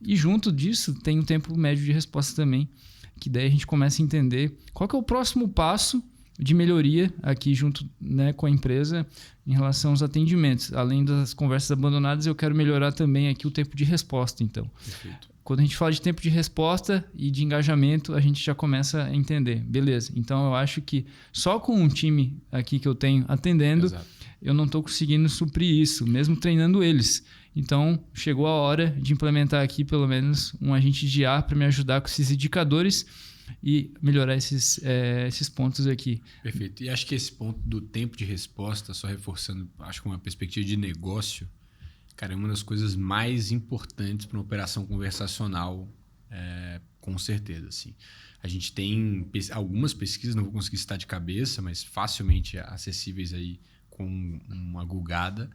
E junto disso, tem o tempo médio de resposta também, que daí a gente começa a entender qual que é o próximo passo de melhoria aqui junto, né, com a empresa em relação aos atendimentos. Além das conversas abandonadas, eu quero melhorar também aqui o tempo de resposta. Então, perfeito. Quando a gente fala de tempo de resposta e de engajamento, a gente já começa a entender. Beleza, então eu acho que só com um time aqui que eu tenho atendendo, exato, eu não estou conseguindo suprir isso, mesmo treinando eles. Então, chegou a hora de implementar aqui pelo menos um agente de IA para me ajudar com esses indicadores e melhorar esses pontos aqui. Perfeito. E acho que esse ponto do tempo de resposta, só reforçando, acho que uma perspectiva de negócio, cara, é uma das coisas mais importantes para uma operação conversacional, com certeza. Assim. A gente tem algumas pesquisas, não vou conseguir citar de cabeça, mas facilmente acessíveis aí com uma googada,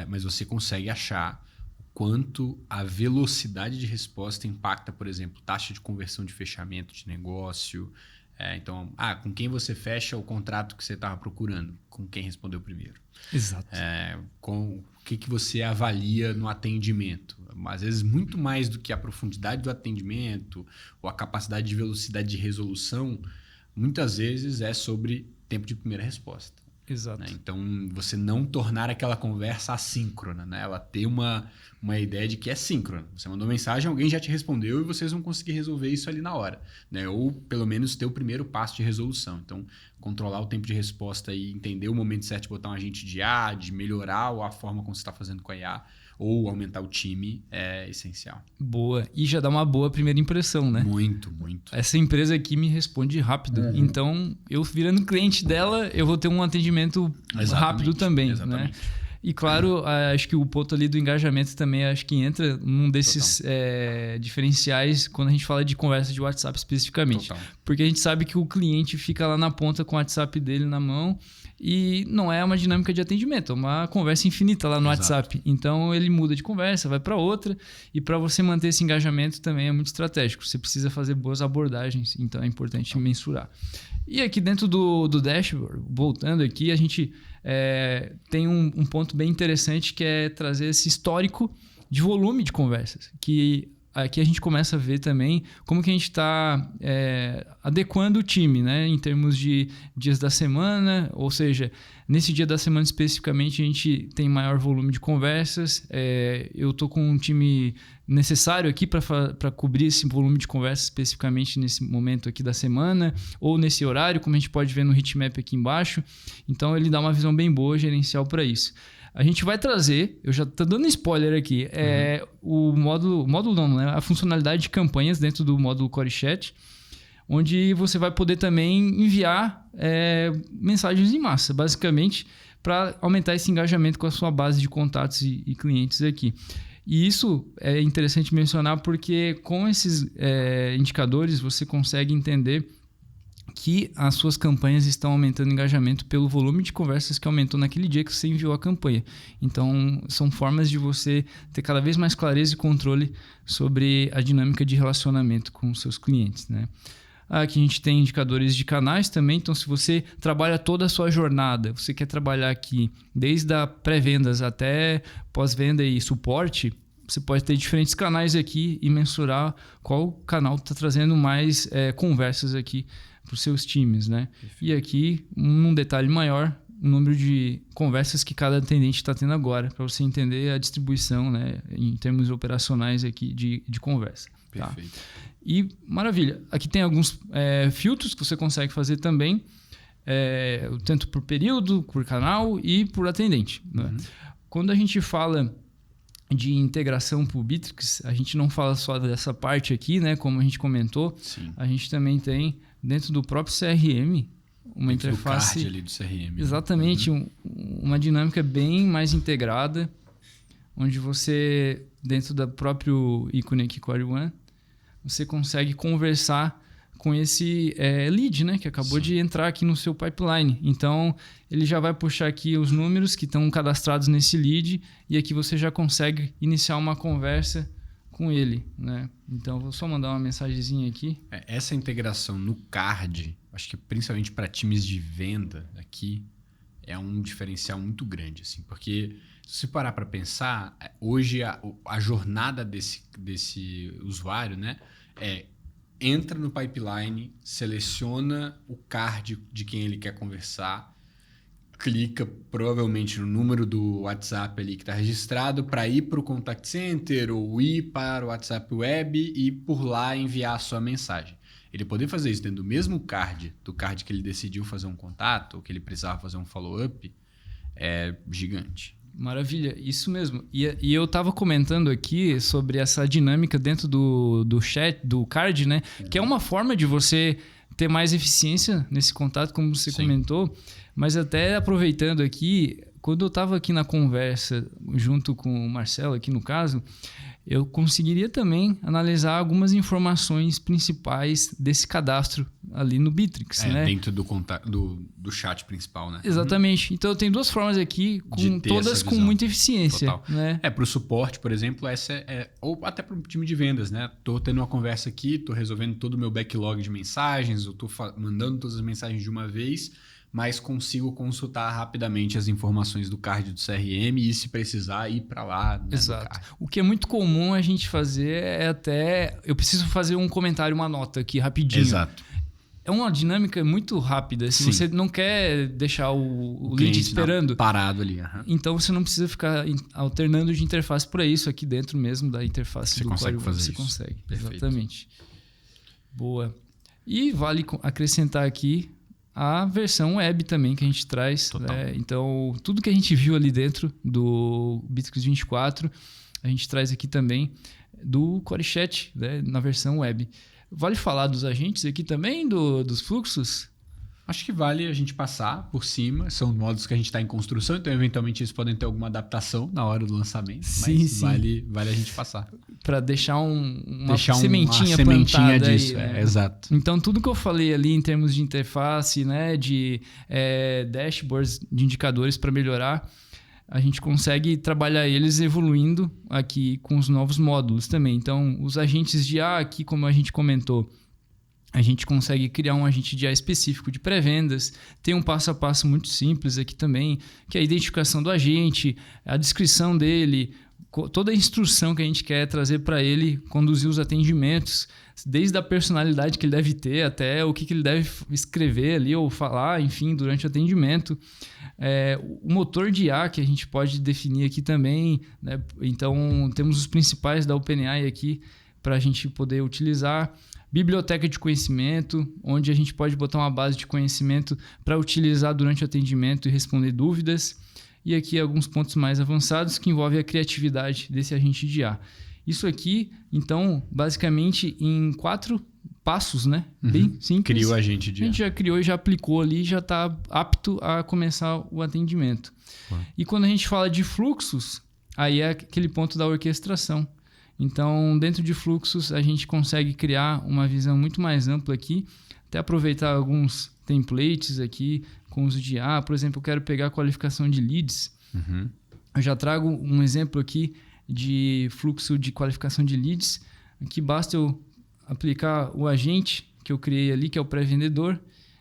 mas você consegue achar quanto a velocidade de resposta impacta, por exemplo, taxa de conversão de fechamento de negócio. Então, com quem você fecha o contrato que você estava procurando? Com quem respondeu primeiro? Exato. Com o que você avalia no atendimento? Às vezes, muito mais do que a profundidade do atendimento ou a capacidade de velocidade de resolução, muitas vezes é sobre tempo de primeira resposta. Exato. Né? Então, você não tornar aquela conversa assíncrona, né? Ela ter uma ideia de que é síncrona. Você mandou mensagem, alguém já te respondeu e vocês vão conseguir resolver isso ali na hora. Né? Ou, pelo menos, ter o primeiro passo de resolução. Então, controlar o tempo de resposta e entender o momento certo de botar um agente de IA, de melhorar a forma como você está fazendo com a IA, ou aumentar o time é essencial. Boa. E já dá uma boa primeira impressão, né? Muito, muito. Essa empresa aqui me responde rápido. Então, eu virando cliente dela, eu vou ter um atendimento rápido também. Exatamente. Né? E claro, acho que o ponto ali do engajamento também acho que entra num desses diferenciais quando a gente fala de conversa de WhatsApp especificamente. Total. Porque a gente sabe que o cliente fica lá na ponta com o WhatsApp dele na mão e não é uma dinâmica de atendimento, é uma conversa infinita lá no WhatsApp. Então ele muda de conversa, vai para outra, e para você manter esse engajamento também é muito estratégico. Você precisa fazer boas abordagens, então é importante mensurar. E aqui dentro do dashboard, voltando aqui, a gente tem um ponto bem interessante que é trazer esse histórico de volume de conversas, que aqui a gente começa a ver também como que a gente está adequando o time, né? Em termos de dias da semana, ou seja, nesse dia da semana especificamente a gente tem maior volume de conversas. Eu estou com um time necessário aqui para cobrir esse volume de conversas especificamente nesse momento aqui da semana ou nesse horário, como a gente pode ver no heatmap aqui embaixo. Então ele dá uma visão bem boa gerencial para isso. A gente vai trazer, eu já estou dando spoiler aqui, o módulo não, né? A funcionalidade de campanhas dentro do módulo Core Chat, onde você vai poder também enviar mensagens em massa, basicamente, para aumentar esse engajamento com a sua base de contatos e clientes aqui. E isso é interessante mencionar porque com esses indicadores você consegue entender que as suas campanhas estão aumentando o engajamento pelo volume de conversas que aumentou naquele dia que você enviou a campanha. Então, são formas de você ter cada vez mais clareza e controle sobre a dinâmica de relacionamento com os seus clientes, né? Aqui a gente tem indicadores de canais também. Então, se você trabalha toda a sua jornada, você quer trabalhar aqui desde a pré-vendas até pós-venda e suporte, você pode ter diferentes canais aqui e mensurar qual canal está trazendo mais conversas aqui para os seus times, né? E aqui, num detalhe maior, o número de conversas que cada atendente está tendo agora, para você entender a distribuição, né, em termos operacionais aqui de conversa. Perfeito. Tá? E maravilha, aqui tem alguns filtros que você consegue fazer também, tanto por período, por canal e por atendente. Né? Quando a gente fala de integração para o Bitrix, a gente não fala só dessa parte aqui, né, como a gente comentou. Sim. A gente também tem dentro do próprio CRM uma interface card ali do CRM. Exatamente, uma dinâmica bem mais integrada, onde você, dentro do próprio ícone aqui Core One, você consegue conversar com esse lead, né, que acabou de entrar aqui no seu pipeline. Então, ele já vai puxar aqui os números que estão cadastrados nesse lead e aqui você já consegue iniciar uma conversa com ele, né? Então, vou só mandar uma mensagenzinha aqui. Essa integração no card, acho que principalmente para times de venda aqui, é um diferencial muito grande, assim, porque se você parar para pensar, hoje a jornada desse usuário, né, entra no pipeline, seleciona o card de quem ele quer conversar, clica provavelmente no número do WhatsApp ali que está registrado para ir para o Contact Center ou ir para o WhatsApp Web e por lá enviar a sua mensagem. Ele poder fazer isso dentro do mesmo card, do card que ele decidiu fazer um contato ou que ele precisava fazer um follow-up, é gigante. Maravilha, isso mesmo. E eu estava comentando aqui sobre essa dinâmica dentro do chat, do card, né? Que é uma forma de você ter mais eficiência nesse contato, como você comentou. Mas até aproveitando aqui, quando eu estava aqui na conversa junto com o Marcelo, aqui no caso, eu conseguiria também analisar algumas informações principais desse cadastro ali no Bitrix, né? Dentro do chat principal, né? Exatamente. Então, eu tenho duas formas aqui, todas com muita eficiência. Total. Né? Para o suporte, por exemplo, ou até para o time de vendas, né? Estou tendo uma conversa aqui, estou resolvendo todo o meu backlog de mensagens, eu estou mandando todas as mensagens de uma vez, mas consigo consultar rapidamente as informações do card do CRM e, se precisar, ir para lá. Né, exato. O que é muito comum a gente fazer é eu preciso fazer um comentário, uma nota aqui rapidinho. Exato. é uma dinâmica muito rápida. Se você não quer deixar o lead esperando, parado ali. Então você não precisa ficar alternando de interface por isso aqui dentro mesmo da interface do Core One. Você consegue. Perfeito. Exatamente. Boa. E vale acrescentar aqui a versão web também que a gente traz. Né? Então, tudo que a gente viu ali dentro do Bitrix 24, a gente traz aqui também do Core Chat, né? Na versão web. Vale falar dos agentes aqui também, dos fluxos? Acho que vale a gente passar por cima. São modos que a gente está em construção, então eventualmente eles podem ter alguma adaptação na hora do lançamento. Sim, mas sim. Vale a gente passar. Para deixar uma sementinha plantada disso, aí, né? Exato. Então, tudo que eu falei ali em termos de interface, né, de dashboards, de indicadores para melhorar, a gente consegue trabalhar eles evoluindo aqui com os novos módulos também. Então, os agentes de IA aqui, como a gente comentou, a gente consegue criar um agente de IA específico de pré-vendas. Tem um passo a passo muito simples aqui também, que é a identificação do agente, a descrição dele, toda a instrução que a gente quer trazer para ele conduzir os atendimentos, desde a personalidade que ele deve ter até o que ele deve escrever ali ou falar, enfim, durante o atendimento. O motor de IA que a gente pode definir aqui também, né? Então, temos os principais da OpenAI aqui para a gente poder utilizar. Biblioteca de conhecimento, onde a gente pode botar uma base de conhecimento para utilizar durante o atendimento e responder dúvidas. E aqui alguns pontos mais avançados que envolvem a criatividade desse agente de IA. Isso aqui, então, basicamente em 4 passos, né? Bem simples. Criou o agente de IA. A gente já criou e já aplicou ali, já está apto a começar o atendimento. E quando a gente fala de fluxos, aí é aquele ponto da orquestração. Então, dentro de fluxos, a gente consegue criar uma visão muito mais ampla aqui, até aproveitar alguns templates aqui com uso de IA. Por exemplo, eu quero pegar a qualificação de leads. Eu já trago um exemplo aqui de fluxo de qualificação de leads. Aqui basta eu aplicar o agente que eu criei ali, que é o pré-vendedor,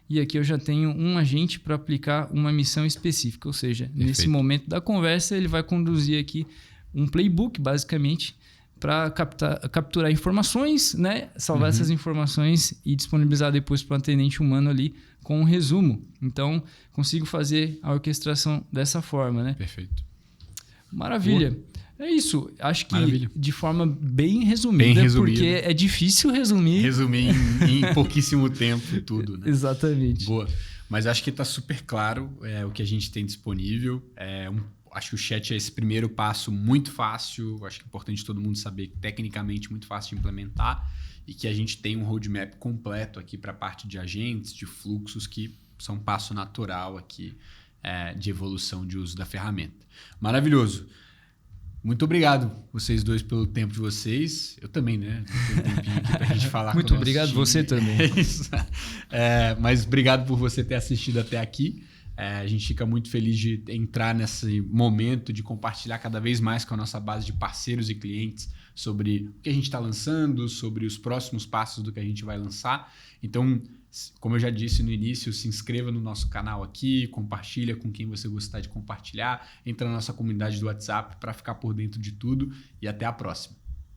e aqui eu já tenho um agente para aplicar uma missão específica. Ou seja, nesse momento da conversa, ele vai conduzir aqui um playbook, basicamente, para capturar informações, né? Salvar essas informações e disponibilizar depois para o atendente humano ali com um resumo. Então, consigo fazer a orquestração dessa forma, né? Perfeito. Maravilha. Boa. É isso. Acho que de forma bem resumida, porque é difícil resumir. Resumir em pouquíssimo tempo tudo, né? Exatamente. Boa. Mas acho que está super claro o que a gente tem disponível. Acho que o chat é esse primeiro passo muito fácil. Acho que é importante todo mundo saber que tecnicamente muito fácil de implementar e que a gente tem um roadmap completo aqui para a parte de agentes, de fluxos, que são um passo natural aqui de evolução de uso da ferramenta. Maravilhoso. Muito obrigado, vocês dois, pelo tempo de vocês. Eu também, né? Tenho um tempinho aqui para a gente falar muito com o nosso obrigado, time. você também. É isso. Mas obrigado por você ter assistido até aqui. A gente fica muito feliz de entrar nesse momento de compartilhar cada vez mais com a nossa base de parceiros e clientes sobre o que a gente está lançando, sobre os próximos passos do que a gente vai lançar. Então, como eu já disse no início, se inscreva no nosso canal aqui, compartilha com quem você gostar de compartilhar, entra na nossa comunidade do WhatsApp para ficar por dentro de tudo e até a próxima.